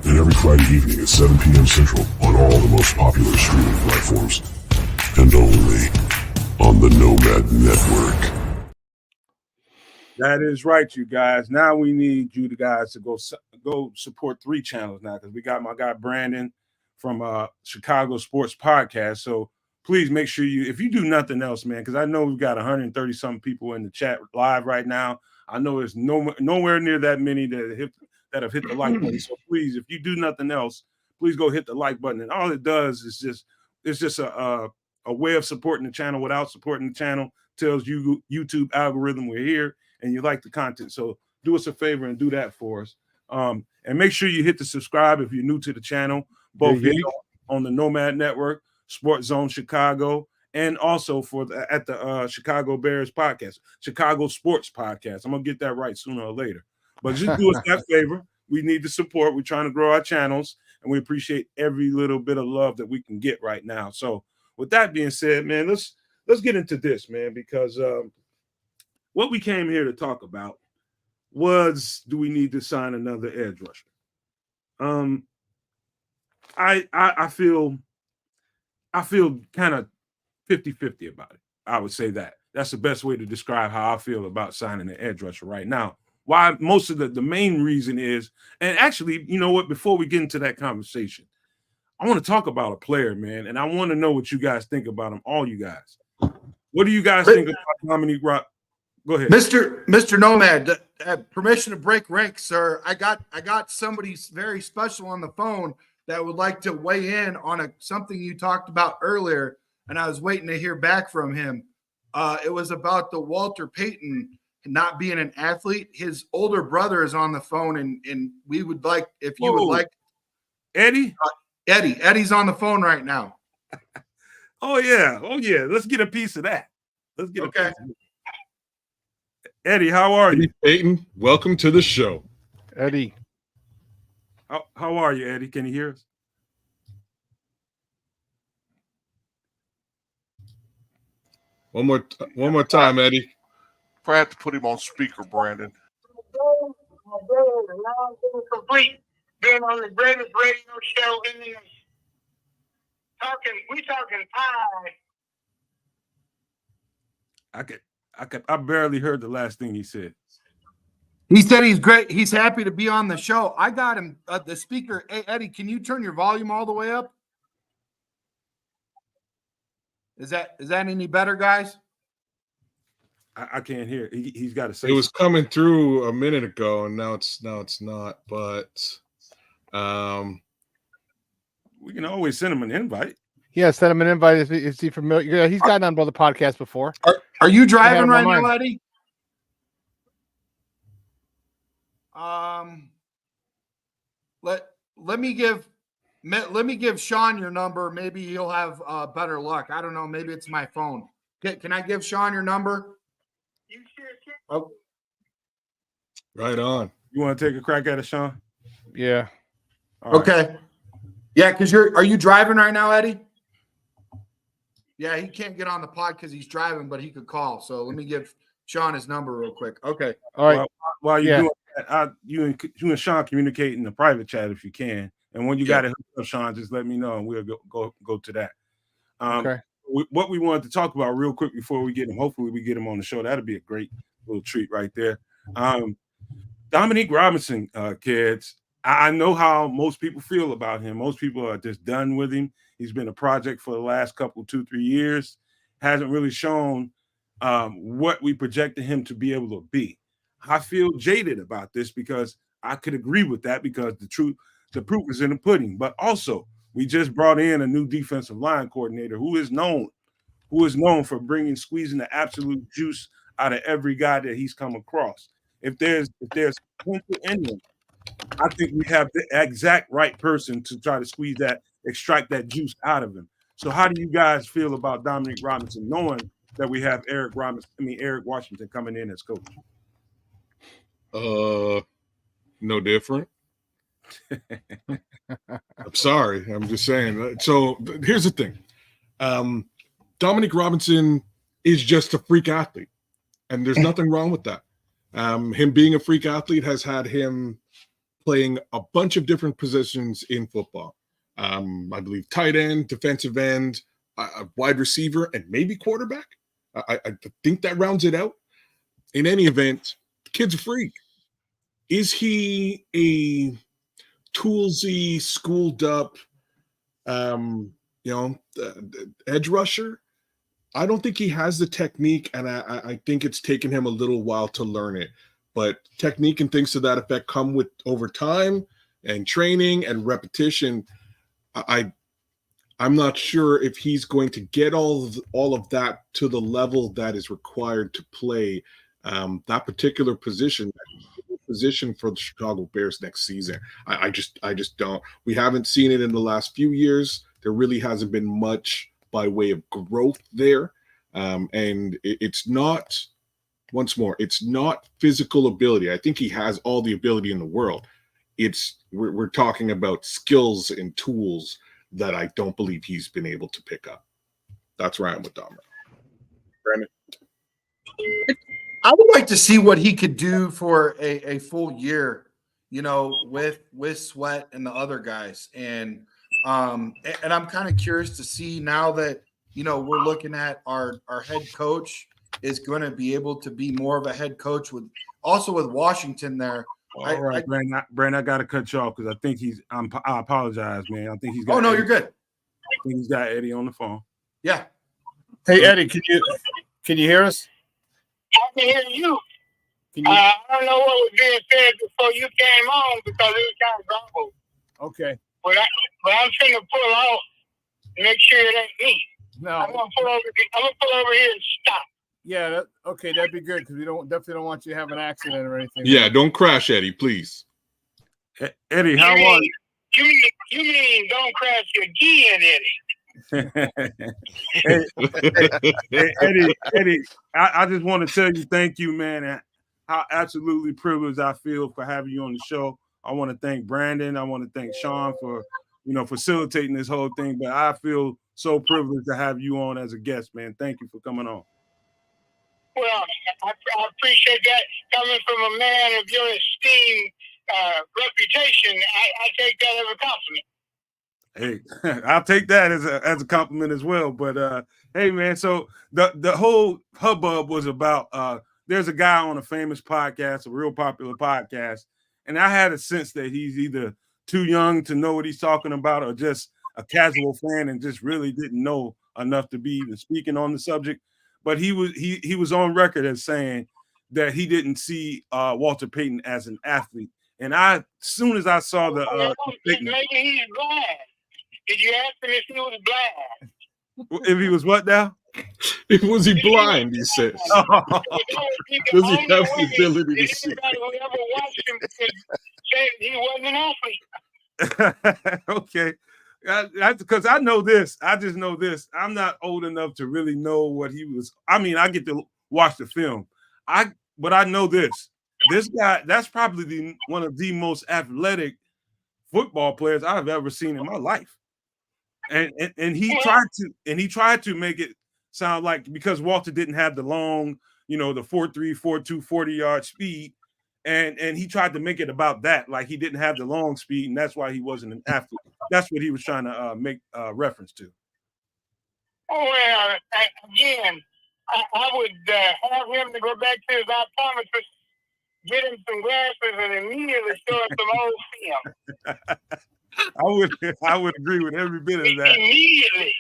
and every Friday evening at 7 p.m. Central on all the most popular streaming platforms, and only on the Nomad Network. That is right, you guys. Now we need you guys to go support 3 channels now, because we got my guy Brandon from Chicago Sports Podcast. So please make sure if you do nothing else, man, because I know we've got 130 something people in the chat live right now. I know there's nowhere near that many that have hit the like button. So please, if you do nothing else, please go hit the like button. And all it does is just a way of supporting the channel without supporting the channel. Tells you YouTube algorithm we're here and you like the content. So do us a favor and do that for us. And make sure you hit the subscribe if you're new to the channel, both here on the Nomad Network, Sports Zone Chicago, and also at the Chicago Bears podcast, Chicago Sports Podcast. I'm gonna get that right sooner or later. But just do us that favor. We need the support. We're trying to grow our channels, and we appreciate every little bit of love that we can get right now. So with that being said, man, let's get into this, man, because what we came here to talk about was, do we need to sign another edge rusher? I feel kind of 50-50 about it. I would say that's the best way to describe how I feel about signing an edge rusher right now. Why? Most of the main reason is, and actually, you know what, before we get into that conversation, I want to talk about a player, man, and I want to know what you guys think about him, all you guys. What do you guys think about Dominique Rock? Go ahead. Mr. Nomad, permission to break ranks, sir. I got somebody very special on the phone that would like to weigh in on something you talked about earlier, and I was waiting to hear back from him. It was about the Walter Payton not being an athlete. His older brother is on the phone, and we would like, if you would like. Eddie? Eddie's on the phone right now. Oh, yeah. Let's get a piece of that. Let's get a piece of it. Eddie, how are you? Payton, welcome to the show. Eddie. How are you, Eddie? Can you hear us? One more time, Eddie. Probably have to put him on speaker, Brandon. Complete. Being on the greatest radio show in the nation. We talking pie. I barely heard the last thing he said. He said he's great. He's happy to be on the show. I got him the speaker. Hey, Eddie, can you turn your volume all the way up? Is that any better, guys? I can't hear. He's got to say. It was coming through a minute ago, and now it's not. But we can always send him an invite. Yeah, send him an invite. Is he familiar? Yeah, he's gotten on the podcast before. Are you driving right now, Eddie? Let me give Shawn your number. Maybe he'll have better luck. I don't know. Maybe it's my phone. Can I give Shawn your number? You sure can. Oh, right on. You want to take a crack at it, Shawn? Yeah. All right. okay. Yeah, because are you driving right now, Eddie? Yeah, he can't get on the pod because he's driving, but he could call. So let me give Shawn his number real quick. Okay. All right. While you're doing that, you and Shawn communicate in the private chat if you can. And when you got it hooked up, Shawn, just let me know and we'll go to that. Okay. What we wanted to talk about real quick before we get him, hopefully we get him on the show. That'd be a great little treat right there. Dominique Robinson, kids. I know how most people feel about him. Most people are just done with him. He's been a project for the last 2-3 years. Hasn't really shown what we projected him to be able to be. I feel jaded about this because I could agree with that because the proof is in the pudding. But also, we just brought in a new defensive line coordinator who is known for squeezing the absolute juice out of every guy that he's come across. If there's potential in him, I think we have the exact right person to try to extract that juice out of him. So how do you guys feel about Dominique Robinson, knowing that we have Eric Washington coming in as coach? No different. I'm sorry. I'm just saying. So here's the thing. Dominique Robinson is just a freak athlete, and there's nothing wrong with that. Him being a freak athlete has had him playing a bunch of different positions in football. I believe tight end, defensive end, wide receiver, and maybe quarterback. I think that rounds it out. In any event, the kid's a freak. Is he a toolsy, schooled up, edge rusher? I don't think he has the technique, and I think it's taken him a little while to learn it. But technique and things to that effect come with over time and training and repetition. I'm not sure if he's going to get all of that to the level that is required to play that particular position for the Chicago Bears next season. I just don't. We haven't seen it in the last few years. There really hasn't been much by way of growth there. And it's not, once more, it's not physical ability. I think he has all the ability in the world. We're talking about skills and tools that I don't believe he's been able to pick up. That's where I'm with Dominic. Brandon? I would like to see what he could do for a full year, with Sweat and the other guys. And I'm kind of curious to see now that, we're looking at our head coach is going to be able to be more of a head coach with Washington there. All right, Brandon, I got to cut you off because I think I apologize, man. I think he's got. Oh, no, Eddie. You're good. I think he's got Eddie on the phone. Yeah. Hey, Eddie, can you hear us? I can hear you. I don't know what was being said before you came on because it was kind of garbled. Okay. But I'm trying to pull off and make sure it ain't me. No. I'm gonna pull over here and stop. Yeah. Okay, that'd be good because we definitely don't want you to have an accident or anything. Yeah, don't crash, Eddie, please. Eddie, how are you? You mean don't crash again, Eddie? hey, Eddie, I just want to tell you thank you, man, and how absolutely privileged I feel for having you on the show. I want to thank Brandon. I want to thank Shawn for facilitating this whole thing. But I feel so privileged to have you on as a guest, man. Thank you for coming on. Well, I appreciate that coming from a man of your esteemed reputation. I take that as a compliment. Hey, I'll take that as a compliment as well. But hey, man, so the whole hubbub was about there's a guy on a famous podcast, a real popular podcast, and I had a sense that he's either too young to know what he's talking about or just a casual fan and just really didn't know enough to be even speaking on the subject. But he was on record as saying that he didn't see Walter Payton as an athlete. And as soon as I saw the maybe he's blind. Did you ask him if he was blind? If he was what now? Was he blind, he says. Does he have the ability to see? Anybody who ever watched him said he wasn't an athlete. Okay. Because I know this. I just know this. I'm not old enough to really know what he was. I mean, I get to watch the film. But I know this. This guy, that's probably one of the most athletic football players I've ever seen in my life. And he tried to make it sound like because Walter didn't have the long, the 4.3, 4.2, 40-yard speed, and he tried to make it about that, like he didn't have the long speed, and that's why he wasn't an athlete. That's what he was trying to make reference to. Oh, well, again, I would have him to go back to his optometrist, get him some glasses, and immediately show him some old film. I would agree with every bit of that. Immediately.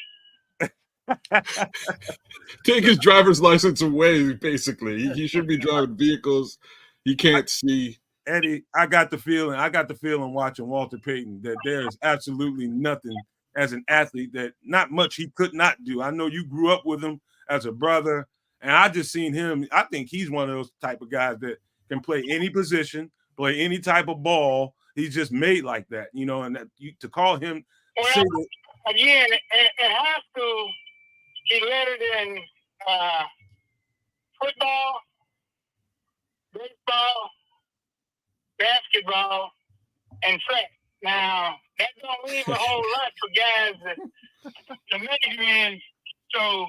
Take his driver's license away, basically. He should be driving vehicles he can't see. Eddie, I got the feeling watching Walter Payton that there is absolutely nothing as an athlete that not much he could not do. I know you grew up with him as a brother, and I just seen him. I think he's one of those type of guys that can play any position, play any type of ball. He's just made like that, and that to call him. Well, again, in high school, he led it in football, baseball, basketball, and track. Now, that don't leave a whole lot for guys to major in. So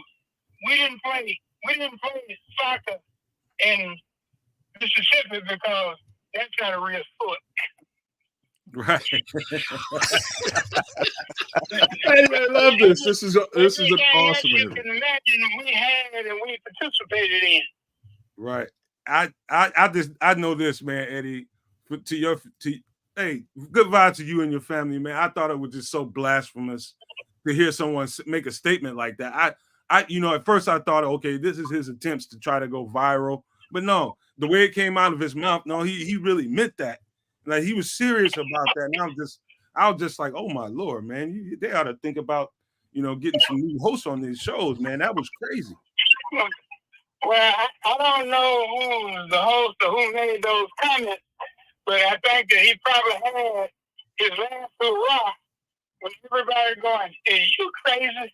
we didn't play soccer in Mississippi because that's not a real sport. Right. Eddie, I love this. This is an awesome You interview. can imagine we had and we participated in. Right. I know this, man, Eddie. Hey, good vibes to you and your family, man. I thought it was just so blasphemous to hear someone make a statement like that. At first I thought, okay, this is his attempts to try to go viral, but no, the way it came out of his mouth, no, he really meant that. Like he was serious about that. And I was just like, oh my Lord, man, they ought to think about, getting some new hosts on these shows, man. That was crazy. Well, I don't know who was the host or who made those comments, but I think that he probably had his last hurrah when everybody going, "Is you crazy?"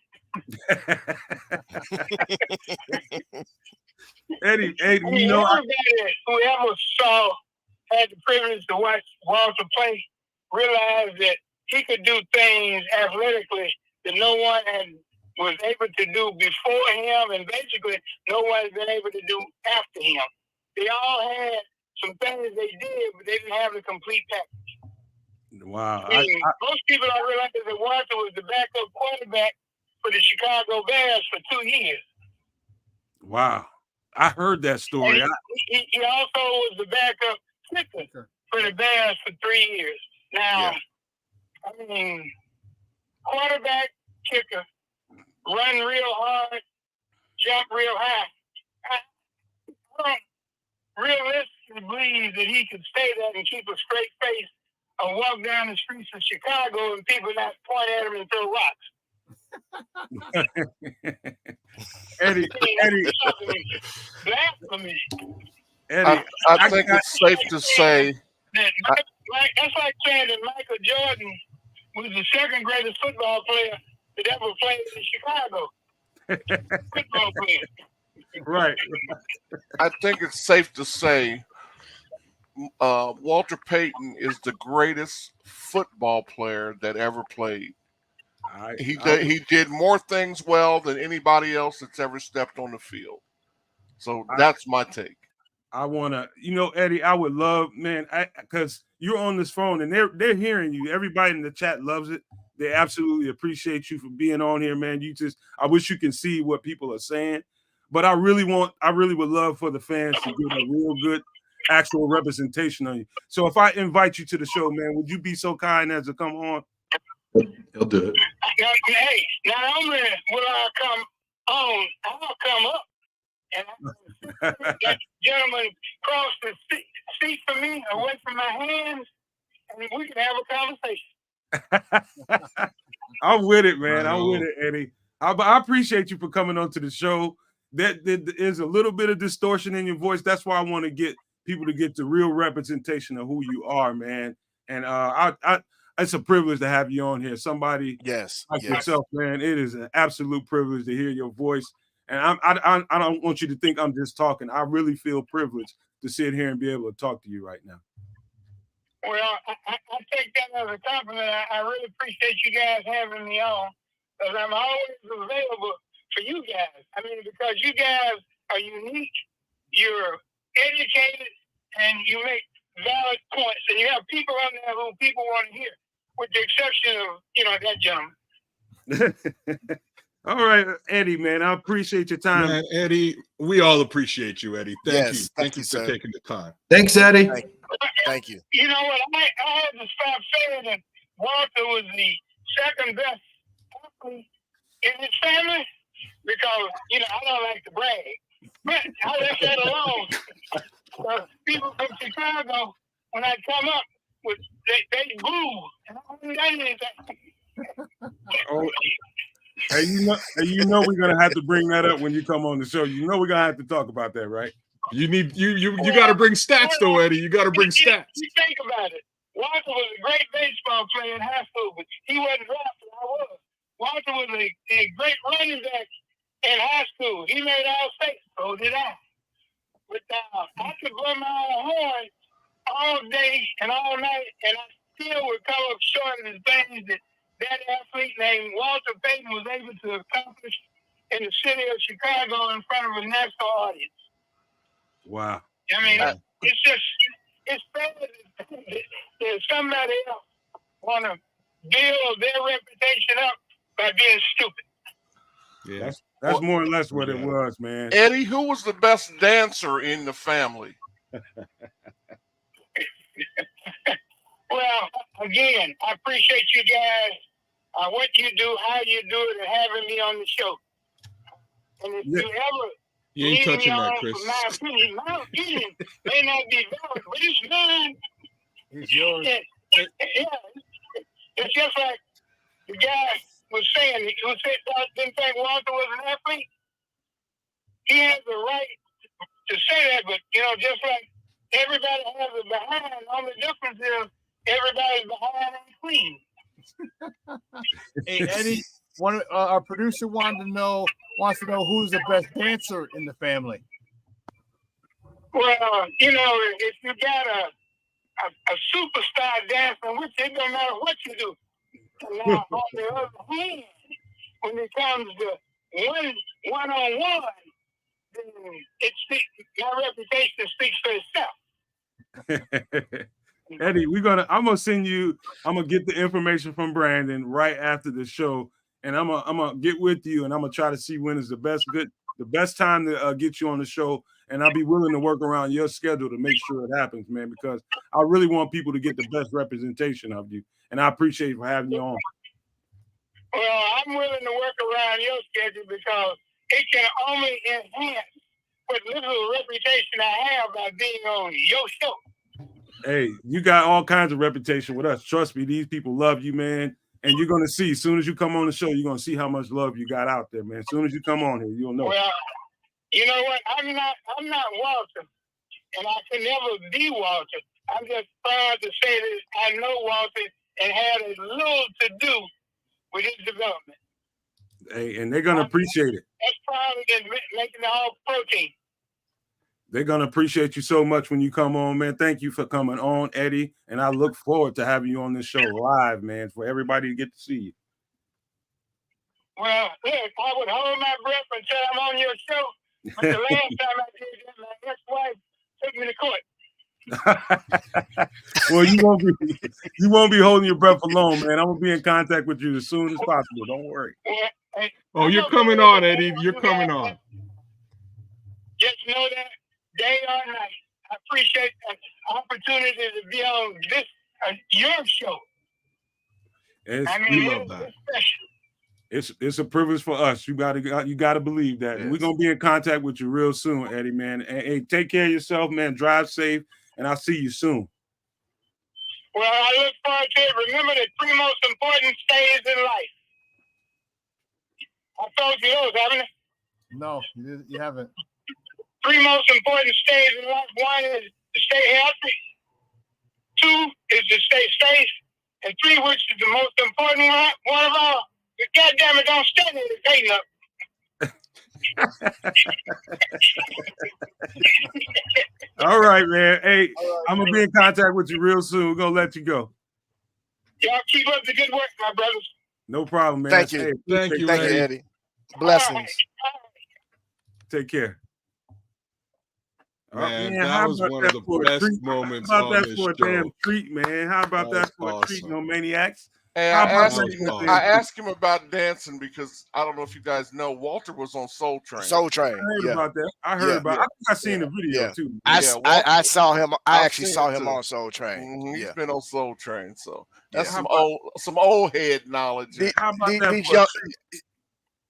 Eddie, everybody who ever had the privilege to watch Walter play realized that he could do things athletically that no one was able to do before him, and basically no one's been able to do after him. They all had some things they did, but they didn't have the complete package. Wow. Most people don't realize that Walter was the backup quarterback for the Chicago Bears for 2 years. Wow. I heard that story. He also was the backup kicker for the Bears for 3 years. Now, quarterback, kicker, run real hard, jump real high. I don't realistically believe that he could say that and keep a straight face or walk down the streets of Chicago and people not point at him and throw rocks. Eddie. Blasphemy. Eddie, I think it's safe to say that's like saying that Michael Jordan was the second greatest football player that ever played in Chicago. Football player. Right. I think it's safe to say Walter Payton is the greatest football player that ever played. He did more things well than anybody else that's ever stepped on the field. So that's my take. I want to, Eddie, I would love, man, because you're on this phone and they're hearing you. Everybody in the chat loves it. They absolutely appreciate you for being on here, man. I wish you can see what people are saying, but I really would love for the fans to get a real good actual representation on you. So if I invite you to the show, man, would you be so kind as to come on? He'll do it. Hey, not only will I come on, I'll come up. And that gentleman cross the seat for me, away from my hands, and we can have a conversation. I'm with it, man. I'm with it, Eddie. I appreciate you for coming on to the show. There is a little bit of distortion in your voice. That's why I want to get people to get the real representation of who you are, man. And it's a privilege to have you on here. Somebody like yourself, man. It is an absolute privilege to hear your voice. And I don't want you to think I'm just talking. I really feel privileged to sit here and be able to talk to you right now. Well, I take that as a compliment. I really appreciate you guys having me on, because I'm always available for you guys. I mean, because you guys are unique, you're educated, and you make valid points. And you have people on there who people want to hear, with the exception of, that gentleman. All right, Eddie, man, I appreciate your time. Man, Eddie, we all appreciate you, Eddie. Thank you for taking the time. Thanks, Eddie. Thank you. You know what? I had to stop saying that Walter was the second best athlete in his family because, I don't like to brag. But I left that alone. People from Chicago, when I come up, they boo. And I don't done anything. Oh. Hey, we're gonna have to bring that up when you come on the show. We're gonna have to talk about that, right? You got to bring stats, though, Eddie. You got to bring stats. You think about it. Walter was a great baseball player in high school, but he wasn't drafted. I was. Walter was a great running back in high school. He made all state, so did I. But I could blow my own horn all day and all night, and I still would come up short of the things that athlete named Walter Payton was able to accomplish in the city of Chicago in front of a national audience. Wow. I mean, it's just, it's sad that somebody else want to build their reputation up by being stupid. Yeah. That's more or less what it Yeah. was, man. Eddie, who was the best dancer in the family? Well, again, I appreciate you guys, what you do, how you do it, and having me on the show. And if you ever You ain't leave me touching that, on Chris. for my opinion may not be valid, but it's mine. It's yours. It's just like the guy was saying, who said didn't think Walter was an athlete. He has the right to say that, but just like everybody has a behind, only difference is everybody's behind ain't clean. Hey, Eddie, our producer wants to know who's the best dancer in the family. Well, if you got a superstar dancing with you, it don't matter what you do. Now, on the other hand, when it comes to one-on-one, then my reputation speaks for itself. Eddie, I'm gonna get the information from Brandon right after the show, and I'm gonna get with you, and I'm gonna try to see when is the best time to get you on the show, and I'll be willing to work around your schedule to make sure it happens, man, because I really want people to get the best representation of you, and I appreciate you for having you on. Well, I'm willing to work around your schedule because it can only enhance what little reputation I have by being on your show. Hey, you got all kinds of reputation with us. Trust me, these people love you, man. And you're gonna see as soon as you come on the show, you're gonna see how much love you got out there, man. As soon as you come on here, you'll know. Well, you know what? I'm not Walter, and I can never be Walter. I'm just proud to say that I know Walter and had a little to do with his development. Hey, and they're gonna appreciate it. That's probably than making the whole protein. They're gonna appreciate you so much when you come on, man. Thank you for coming on, Eddie. And I look forward to having you on this show live, man, for everybody to get to see you. Well, look, I would hold my breath until I'm on your show. But the last time I did that, my ex-wife took me to court. Well, you won't be holding your breath alone, man. I'm gonna be in contact with you as soon as possible. Don't worry. Oh, you're coming on, Eddie. You're coming on. Just know that day or night. I appreciate the opportunity to be on this your show. We love that. It's a privilege for us. You gotta believe that. And we're gonna be in contact with you real soon, Eddie, man. And hey, take care of yourself, man. Drive safe, and I'll see you soon. Well, I look forward to it. Remember the 3 most important stages in life. I told you those, haven't I? No, you haven't. 3 most important stages in life. 1 is to stay healthy. 2 is to stay safe. And 3, which is the most important one of all, the goddamn it don't stand in the dating up. All right, man. Hey, I'm gonna be in contact with you real soon. We're gonna let you go. Y'all keep up the good work, my brothers. No problem, man. Thank you. Hey, Thank you, Thank you, Eddie. Blessings. Take care. Man, Man, that how was about one that of the for a best treat? moments How about on that this for a show. damn treat, man? How about That that for was a treat, awesome. no maniacs? Hey, How I about asked, that him, for a damn I treat? asked him about dancing because I don't know if you guys know, Walter was on Soul Train. Soul Train. I heard Yeah. about that. I heard about. I think I seen the video Yeah. too. I saw him. I I've actually seen saw it him too. on Soul Train. He's Yeah. been on Soul Train, so that's Yeah. some old head knowledge. How about that These for a young, treat?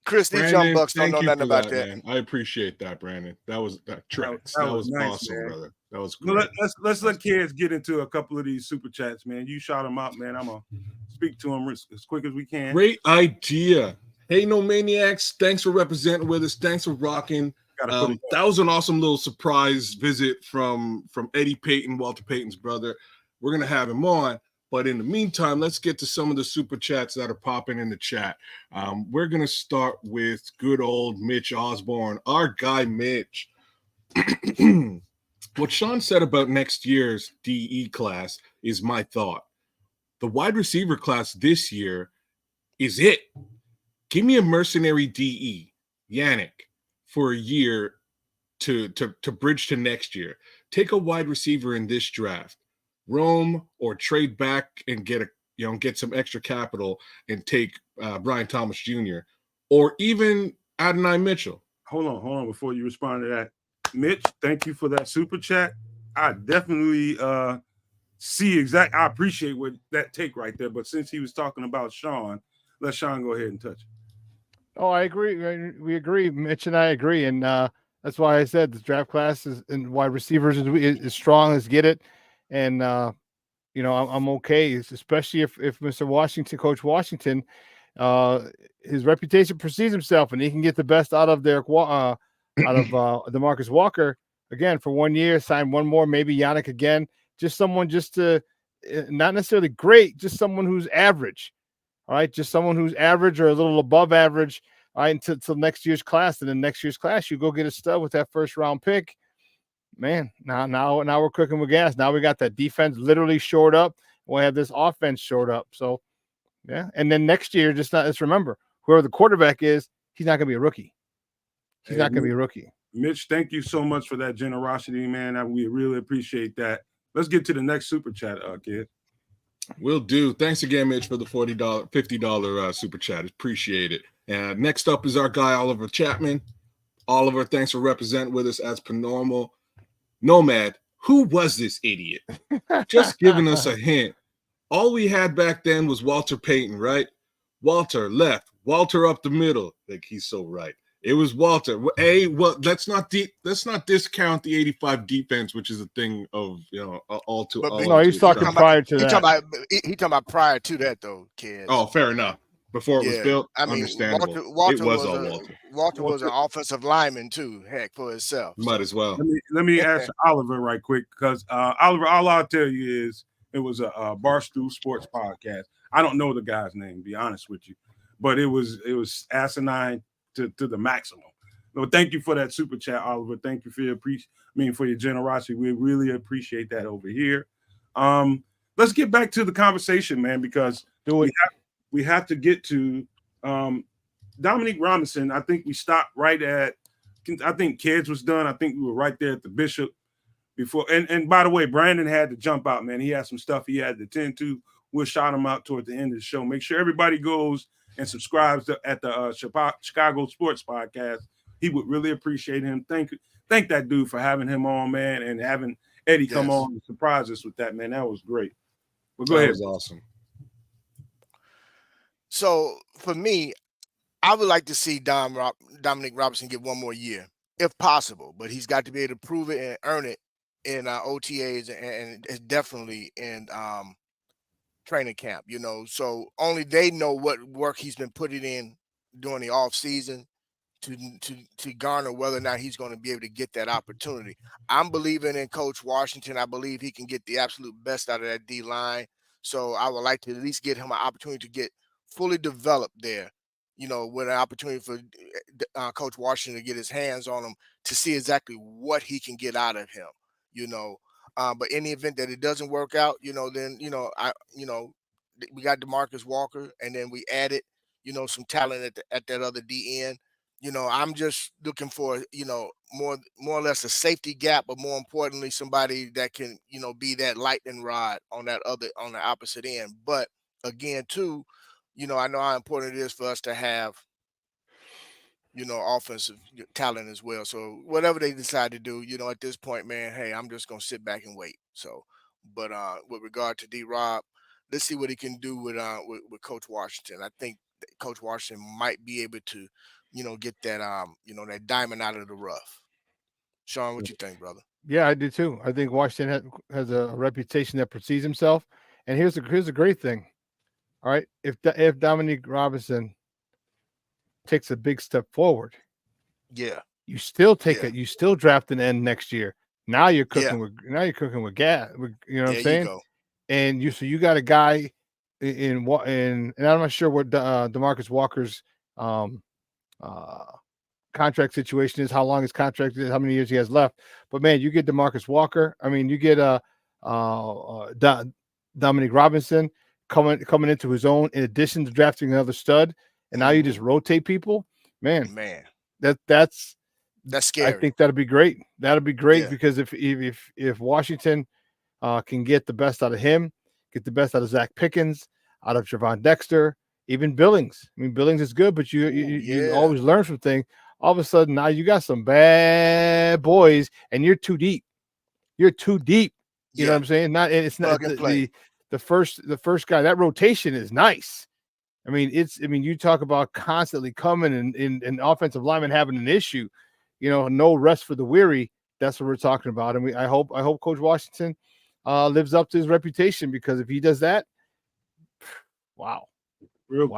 Chris, these young Brandon, bucks don't thank know you nothing for about that, that. man. I appreciate that, Brandon. That was tracks. That That was was nice, awesome, man. brother. That was Well, great. let's let kids get into a couple of these super chats, man. You shout them out, man. I'm gonna speak to them as quick as we can. Great idea. Hey, no maniacs. Thanks for representing with us. Thanks for rocking. That was an awesome little surprise visit from Eddie Payton, Walter Payton's brother. We're gonna have him on. But in the meantime, let's get to some of the super chats that are popping in the chat. We're going to start with good old Mitch Osborne, our guy Mitch. What Shawn said about next year's DE class is my thought. The wide receiver class this year is it. Give me a mercenary DE, Yannick, for a year to bridge to next year. take a wide receiver in this draft, roam or trade back and get some extra capital and take Brian Thomas Jr. or even Adonai Mitchell. Hold on before you respond to that. Mitch, thank you for that super chat. I definitely I appreciate what that take right there. But since he was talking about Shawn, let Shawn go ahead and touch it. Oh, I agree. We agree. Mitch and I agree. And that's why I said the draft class is and wide receivers is strong as get it. And, I'm okay, especially if Mr. Washington, Coach Washington, his reputation precedes himself and he can get the best out of DeMarcus Walker again for 1 year, sign one more, maybe Yannick again. Just someone to not necessarily great, just someone who's average. All right, just someone who's average or a little above average, all right, until next year's class. And then next year's class, you go get a stud with that first round pick. Man, now we're cooking with gas. Now we got that defense literally shored up. We'll have this offense shored up. So, yeah. And then next year, let's remember, whoever the quarterback is, he's not going to be a rookie. He's not going to be a rookie. Mitch, thank you so much for that generosity, man. We really appreciate that. Let's get to the next super chat, kid. Will do. Thanks again, Mitch, for the $50 super chat. Appreciate it. And next up is our guy, Oliver Chapman. Oliver, thanks for representing with us as per normal. Nomad, who was this idiot? Just giving us a hint. All we had back then was Walter Payton, right? Walter left, Walter up the middle. Like, he's so right. It was Walter. Let's not discount the 85 defense, which is a thing of all too. No, he's talking prior to that. He talking about prior to that though, kid. Oh, fair enough. Before it was built, understandable. Walter it was all Walter. Walter was an offensive lineman too. Heck, for himself. Might as well. Let me ask Oliver right quick because Oliver, all I'll tell you is it was a Barstool Sports podcast. I don't know the guy's name, to be honest with you, but it was asinine to the maximum. So thank you for that super chat, Oliver. Thank you for your generosity. We really appreciate that over here. Let's get back to the conversation, man, because we have to get to Dominique Robinson. I think we stopped right at. I think Kedz was done. I think we were right there at the Bishop before. And by the way, Brandon had to jump out, man. He had some stuff he had to tend to. We'll shout him out toward the end of the show. Make sure everybody goes and subscribes at the Chicago Sports Podcast. He would really appreciate him. Thank that dude for having him on, man, and having Eddie come on and surprise us with that, man. That was great. Well, go ahead. That was awesome. So for me, I would like to see Dominique Robinson get one more year, if possible. But he's got to be able to prove it and earn it in OTAs and definitely in training camp. So only they know what work he's been putting in during the off season to garner whether or not he's going to be able to get that opportunity. I'm believing in Coach Washington. I believe he can get the absolute best out of that D line. So I would like to at least get him an opportunity to get fully developed there, with an opportunity for Coach Washington to get his hands on him to see exactly what he can get out of him, But in the event that it doesn't work out, then, we got DeMarcus Walker and then we added, some talent at that other DN. I'm just looking for, more or less a safety gap, but more importantly, somebody that can, be that lightning rod on the opposite end. But again, too, I know how important it is for us to have, offensive talent as well. So whatever they decide to do, at this point, man, hey, I'm just going to sit back and wait. So, but with regard to D-Rob, let's see what he can do with Coach Washington. I think Coach Washington might be able to, get that, that diamond out of the rough. Shawn, what you think, brother? Yeah, I do too. I think Washington has a reputation that precedes himself. And here's the great thing. All right, if Dominique Robinson takes a big step forward, you still you still draft an end next year. Now you're cooking with gas. You know what I'm saying? And you got a guy and I'm not sure what DeMarcus Walker's contract situation is, how long his contract is, how many years he has left. But man, you get DeMarcus Walker. I mean, you get Dominique Robinson coming into his own, in addition to drafting another stud, and now you just rotate people. Man, that's That's scary. I think that'd be great. That'd be great Yeah. because if Washington can get the best out of him, get the best out of Zach Pickens, out of Javon Dexter, even Billings. I mean, Billings is good, but you yeah. always learn from things. All of a sudden, now you got some bad boys, and you're too deep. You're too deep. You know what I'm saying? It's not Plug and play. the first guy. That rotation is nice. I mean, you talk about constantly coming and offensive linemen having an issue. You know, no rest for the weary. That's what we're talking about. And I hope Coach Washington lives up to his reputation, because if he does that, wow. Real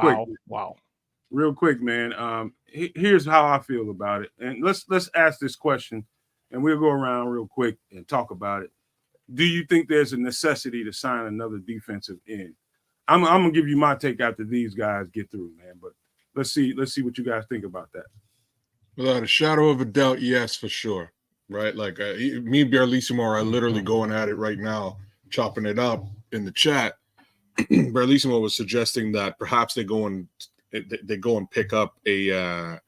quick, man. Here's how I feel about it. And let's ask this question, and we'll go around real quick and talk about it. Do you think there's a necessity to sign another defensive end? I'm gonna give you my take after these guys get through, man. But let's see what you guys think about that. Without a shadow of a doubt, yes, for sure. Right? Like me and Bearlissimo are literally going at it right now, chopping it up in the chat. Bearlissimo was suggesting that perhaps they go and pick up a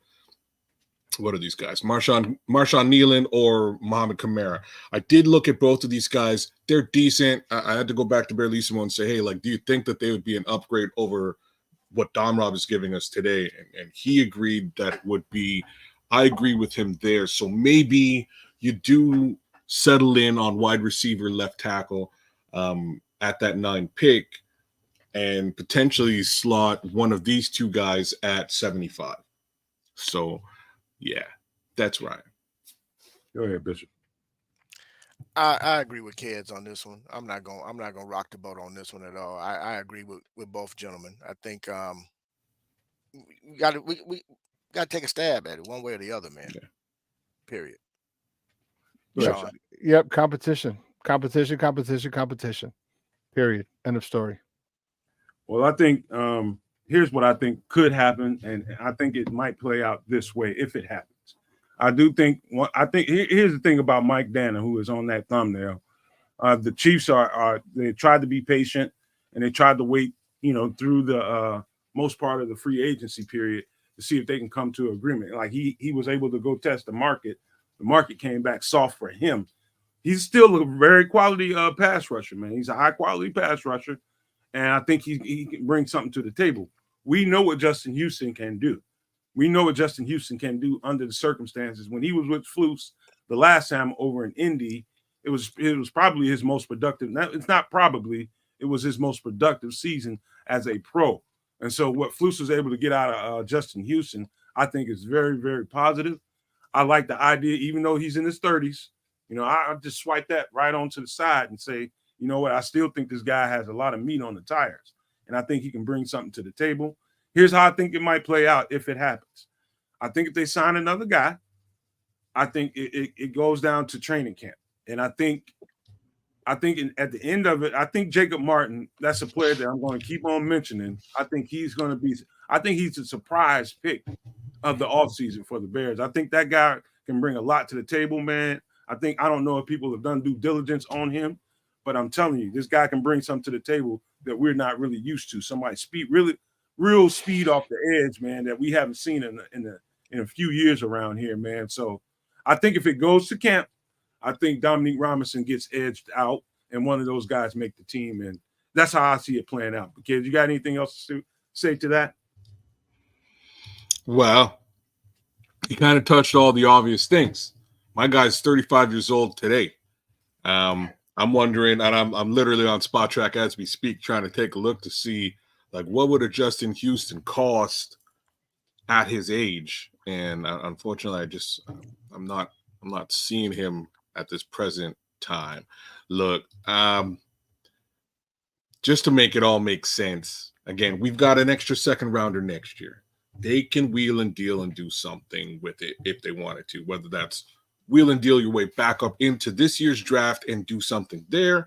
what are these guys? Marshawn Nealon or Mohamed Kamara. I did look at both of these guys. They're decent. I had to go back to Bearlissimo and say, hey, like, do you think that they would be an upgrade over what Dom Rob is giving us today? And he agreed that it would be. I agree with him there. So maybe you do settle in on wide receiver, left tackle at that 9 pick, and potentially slot one of these two guys at 75. So, yeah, that's right. Go ahead, Bishop. I agree with Kedz on this one. I'm not gonna rock the boat on this one at all. I agree with both gentlemen. I think we got to take a stab at it one way or the other, man. Yeah. Period. Sean. Yep, competition. Period. End of story. Well, I think here's what I think could happen, and I think it might play out this way if it happens. I do think. Here's the thing about Mike Danna, who is on that thumbnail. The Chiefs they tried to be patient, and they tried to wait, through the most part of the free agency period to see if they can come to an agreement. Like he was able to go test the market. The market came back soft for him. He's still a very quality pass rusher, man. He's a high quality pass rusher, and I think he can bring something to the table. We know what Justin Houston can do. We know what Justin Houston can do under the circumstances. When he was with Flus the last time over in Indy, it was probably his most productive. It's not probably, it was his most productive season as a pro. And so what Flus was able to get out of Justin Houston, I think is very, very positive. I like the idea, even though he's in his 30s, I'll just swipe that right onto the side and say, you know what, I still think this guy has a lot of meat on the tires. And I think he can bring something to the table. Here's how I think it might play out if it happens. I think if they sign another guy, I think it goes down to training camp. And I think at the end of it, I think Jacob Martin, that's a player that I'm going to keep on mentioning. I think he's a surprise pick of the offseason for the Bears. I think that guy can bring a lot to the table, man. I don't know if people have done due diligence on him, but I'm telling you, this guy can bring something to the table that we're not really used to. Somebody real speed off the edge, man, that we haven't seen in a few years around here, man. So I think if it goes to camp, I think Dominique Robinson gets edged out and one of those guys make the team. And that's how I see it playing out. Because you got anything else to say to that? Well, he kind of touched all the obvious things. My guy's 35 years old today. I'm wondering, and I'm literally on Spot Track as we speak, trying to take a look to see, like, what would a Justin Houston cost at his age? And unfortunately, I'm not seeing him at this present time. Look, just to make it all make sense, again, we've got an extra second rounder next year. They can wheel and deal and do something with it if they wanted to, whether that's wheel and deal your way back up into this year's draft and do something there,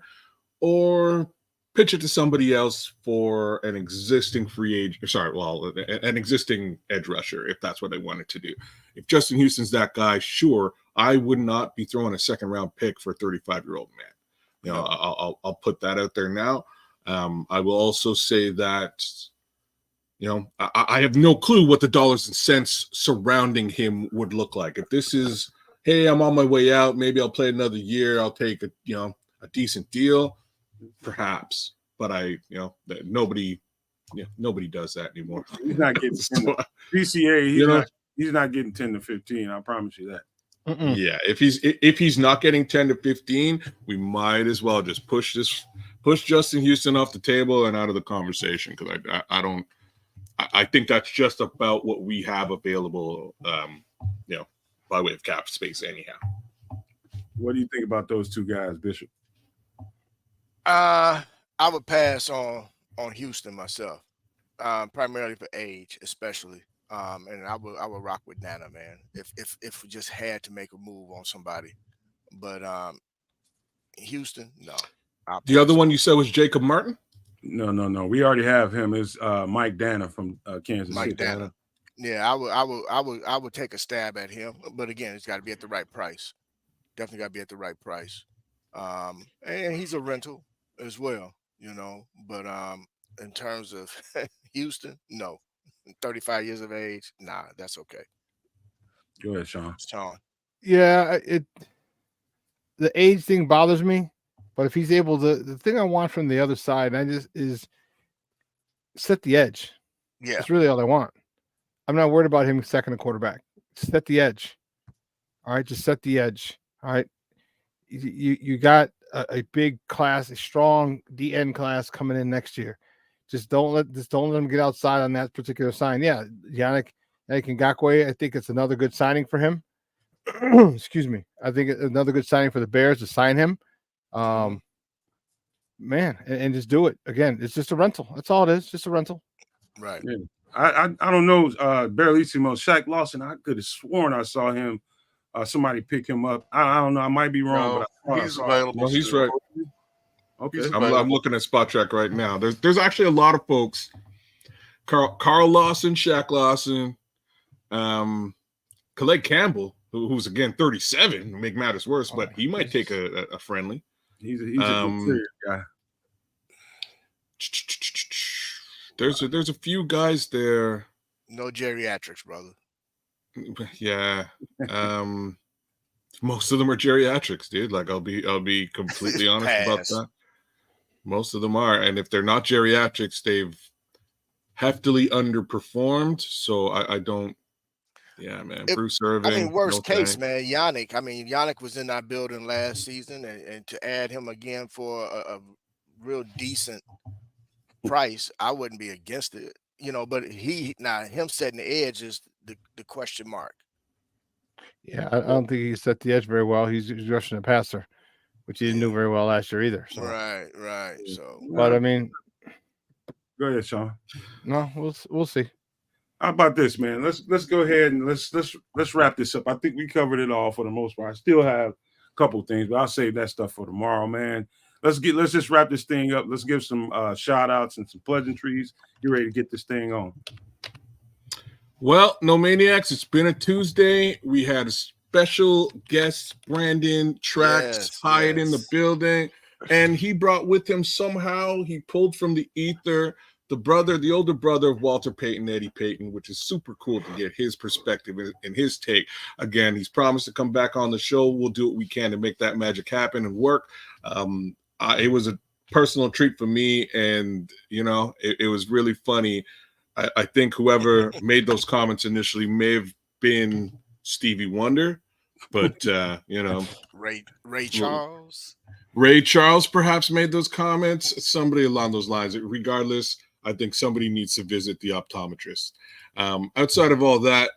or pitch it to somebody else for an existing an existing edge rusher, if that's what they wanted to do. If Justin Houston's that guy, sure, I would not be throwing a second round pick for a 35-year-old man. I'll put that out there now. I will also say that You know, I have no clue what the dollars and cents surrounding him would look like. If this is, hey, I'm on my way out, maybe I'll play another year, I'll take a decent deal, perhaps. But nobody does that anymore. He's not getting So, PCA. He's not getting 10 to 15. I promise you that. Yeah, if he's not getting 10 to 15, we might as well just push Justin Houston off the table and out of the conversation, because I think that's just about what we have available, by way of cap space anyhow. What do you think about those two guys, Bishop? I would pass on Houston myself, primarily for age, especially. And I would rock with Nana, man. If we just had to make a move on somebody, but Houston, no. The other one you said was Jacob Martin? No. We already have him. It's Mike Dana from Kansas City. Mike Dana. Yeah, I would take a stab at him, but again, it's got to be at the right price. Definitely got to be at the right price. And he's a rental as well, But in terms of Houston, no. 35 years of age, nah, that's okay. Go ahead, Shawn. Yeah, the age thing bothers me, but if he's able to, the thing I want from the other side, is set the edge. Yeah, that's really all I want. I'm not worried about him second a quarterback. Set the edge. All right, just set the edge. All right, you got a big class, a strong DN class coming in next year. Just don't let them get outside on that particular sign. Yeah, Yannick Ngakoue, I think it's another good signing for him. Excuse me. I think it's another good signing for the Bears to sign him. Man, and just do it. Again, it's just a rental. That's all it is, just a rental. Right. Yeah. I don't know, Barrelissimo, Shaq Lawson, I could have sworn I saw him, somebody pick him up. I don't know, I might be wrong, but he's available. No, he's right. Okay. I'm looking at Spot Track right now. There's actually a lot of folks. Carl Lawson, Shaq Lawson, Calais Campbell, who's again 37, to make matters worse, but he might take a friendly. He's a good serious guy. There's a few guys there. No geriatrics, brother. Yeah. Most of them are geriatrics, dude. Like I'll be completely honest about that. Most of them are, and if they're not geriatrics, they've heftily underperformed. So I don't. Yeah, man. Bruce Irving. Worst case, man. Yannick. Yannick was in that building last season, and to add him again for a real decent price, I wouldn't be against it. But him setting the edge is the question mark. Yeah, I don't think he set the edge very well. He's rushing a passer, which he didn't do very well last year either. So. Right. So, but go ahead, Shawn. No, we'll see. How about this, man? Let's go ahead and let's wrap this up. I think we covered it all for the most part. I still have a couple of things, but I'll save that stuff for tomorrow, man. Let's just wrap this thing up. Let's give some shout outs and some pleasantries. Get ready to get this thing on. Well, No Maniacs, it's been a Tuesday. We had a special guest, Brandon Trax Hyatt in the building, and he brought with him somehow, he pulled from the ether the older brother of Walter Payton, Eddie Payton, which is super cool to get his perspective and his take. Again, he's promised to come back on the show. We'll do what we can to make that magic happen and work. It was a personal treat for me, and it was really funny. I think whoever made those comments initially may have been Stevie Wonder, but Ray Charles. Ray Charles perhaps made those comments. Somebody along those lines. Regardless, I think somebody needs to visit the optometrist. Outside of all that,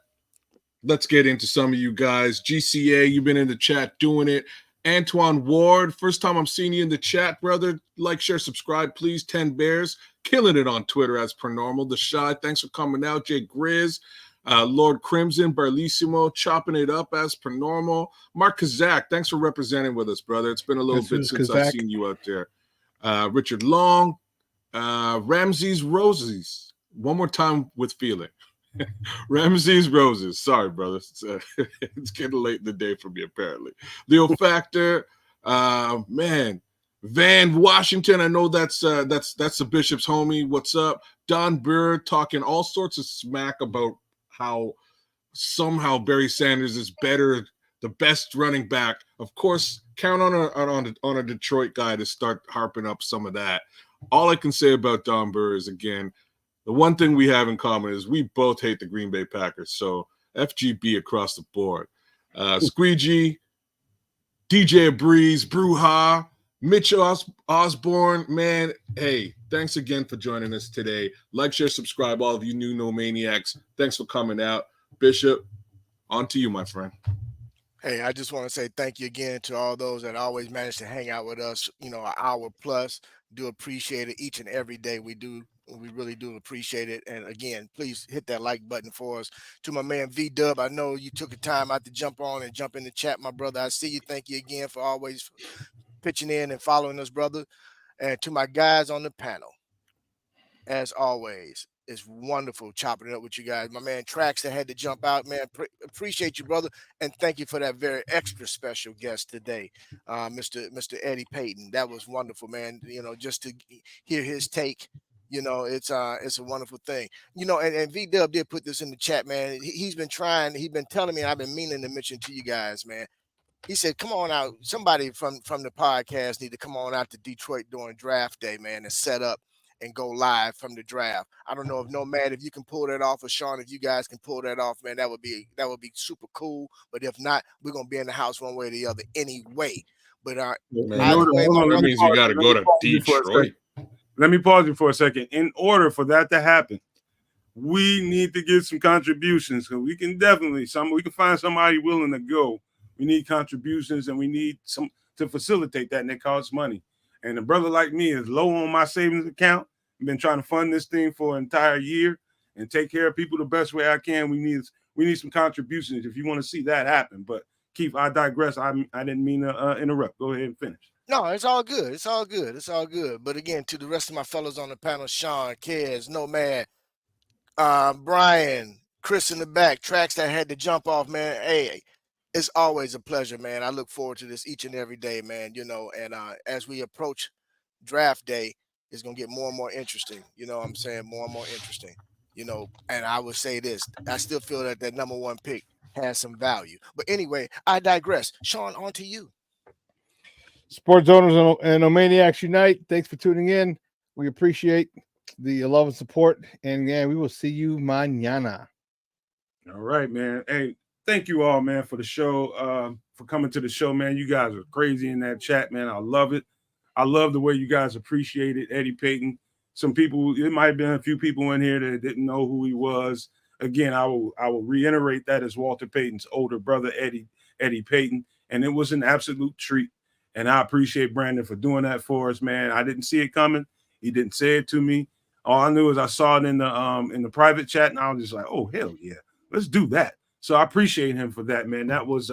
let's get into some of you guys. GCA, you've been in the chat doing it. Antoine Ward, first time I'm seeing you in the chat, brother. Like, share, subscribe, please. 10 Bears, killing it on Twitter as per normal. The Shy, thanks for coming out. Jay Grizz, Lord Crimson, Barlissimo, chopping it up as per normal. Mark Kazak, thanks for representing with us, brother. It's been a little bit since I've seen you out there. Richard Long, Ramses Roses. One more time with feeling. Ramses Roses. Sorry, brother. It's getting late in the day for me, apparently. Leo Factor. Man, Van Washington, I know that's the Bishop's homie. What's up? Don Burr talking all sorts of smack about how somehow Barry Sanders is better, the best running back. Of course, count on a Detroit guy to start harping up some of that. All I can say about Don Burr is, again, the one thing we have in common is we both hate the Green Bay Packers. So FGB across the board. Squeegee, DJ Breeze, Bruja, Mitch Osborne, man, hey, thanks again for joining us today. Like, share, subscribe, all of you new No Maniacs. Thanks for coming out. Bishop, on to you, my friend. Hey, I just want to say thank you again to all those that always manage to hang out with us, an hour plus. Do appreciate it each and every day. We do. We really do appreciate it. And again, please hit that like button for us. To my man V-Dub, I know you took the time out to jump on and jump in the chat, my brother. I see you. Thank you again for always pitching in and following us, brother. And to my guys on the panel, as always, it's wonderful chopping it up with you guys. My man Trax that had to jump out, man. Appreciate you, brother. And thank you for that very extra special guest today, Mr. Eddie Payton. That was wonderful, man. Just to hear his take, it's a wonderful thing. And V-Dub did put this in the chat, man. He's been telling me, and I've been meaning to mention to you guys, man. He said, come on out. Somebody from the podcast need to come on out to Detroit during draft day, man, and set up and go live from the draft. I don't know if Nomad, if you can pull that off, or Shawn, if you guys can pull that off, man, that would be super cool. But if not, we're gonna be in the house one way or the other anyway. But that means we got to go to Detroit. Let me pause you for a second. In order for that to happen, we need to get some contributions, because we can find somebody willing to go. We need contributions, and we need some to facilitate that, and it costs money. And a brother like me is low on my savings account. I've been trying to fund this thing for an entire year and take care of people the best way I can. We need some contributions if you want to see that happen. But Keith, I digress. I didn't mean to interrupt. Go ahead and finish. No, it's all good. It's all good. It's all good. But again, to the rest of my fellows on the panel, Shawn, Kedz, Nomad, Brian, Chris in the back, Tracks that had to jump off, man. Hey, it's always a pleasure, man. I look forward to this each and every day, man. And as we approach draft day, it's gonna get more and more interesting. What I'm saying, more and more interesting. And I would say this: I still feel that number one pick has some value. But anyway, I digress. Shawn, on to you. Sports owners and Nomadiacs Unite. Thanks for tuning in. We appreciate the love and support. And yeah, we will see you mañana. All right, man. Hey, thank you all, man, for the show, for coming to the show, man. You guys are crazy in that chat, man. I love it. I love the way you guys appreciated Eddie Payton. Some people, it might have been a few people in here that didn't know who he was. Again, I will reiterate that as Walter Payton's older brother, Eddie Payton, and it was an absolute treat. And I appreciate Brandon for doing that for us, man. I didn't see it coming. He didn't say it to me. All I knew is I saw it in the private chat, and I was just like, oh, hell yeah, let's do that. So I appreciate him for that, man. That was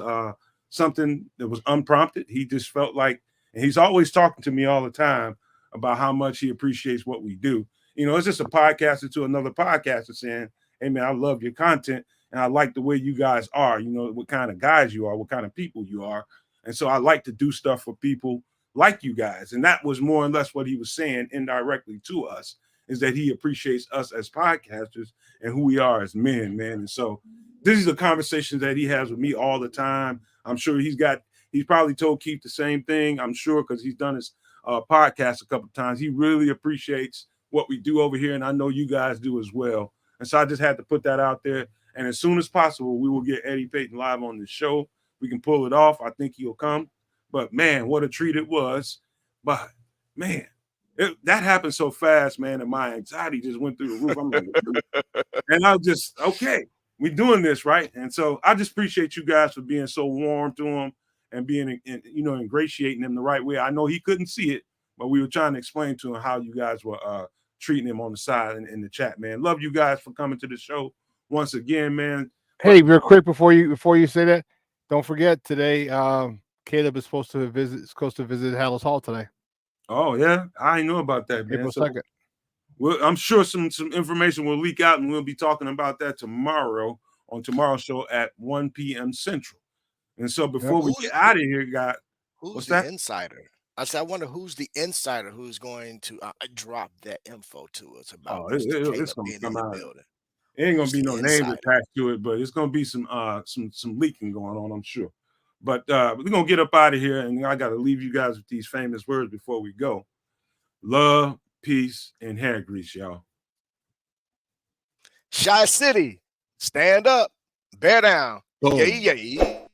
something that was unprompted. He just felt like, and he's always talking to me all the time about how much he appreciates what we do. It's just a podcaster to another podcaster saying, hey, man, I love your content, and I like the way you guys are. What kind of guys you are, what kind of people you are. And so I like to do stuff for people like you guys. And that was more or less what he was saying indirectly to us, is that he appreciates us as podcasters and who we are as men, man. And so this is a conversation that he has with me all the time. I'm sure he's probably told Keith the same thing, I'm sure, because he's done his podcast a couple of times. He really appreciates what we do over here, and I know you guys do as well. And so I just had to put that out there. And as soon as possible, we will get Eddie Payton live on the show. We can pull it off. I think he'll come. But, man, what a treat it was. But, man, that happened so fast, man, and my anxiety just went through the roof. I'm like, and I was just, okay, we're doing this, right? And so I just appreciate you guys for being so warm to him and being, ingratiating him the right way. I know he couldn't see it, but we were trying to explain to him how you guys were treating him on the side in the chat, man. Love you guys for coming to the show once again, man. Hey, real quick before you say that, don't forget today, Caleb is supposed to visit Hallis Hall today. Oh yeah, I know about that, man. April 2nd. Well, I'm sure some information will leak out, and we'll be talking about that tomorrow on tomorrow's show at 1 p.m. Central. And so before we get out of here, guys, who's what's the that? insider? I said, I wonder who's the insider who's going to drop that info to us about Oh, Mr. Caleb it's gonna being come in the out. building. It ain't gonna Who's be the no name insider? attached to it, but it's gonna be some leaking going on, I'm sure. But we're gonna get up out of here, and I gotta leave you guys with these famous words before we go. Love, peace, and hair grease, y'all. Shy City, stand up, bear down. Boom. Yeah.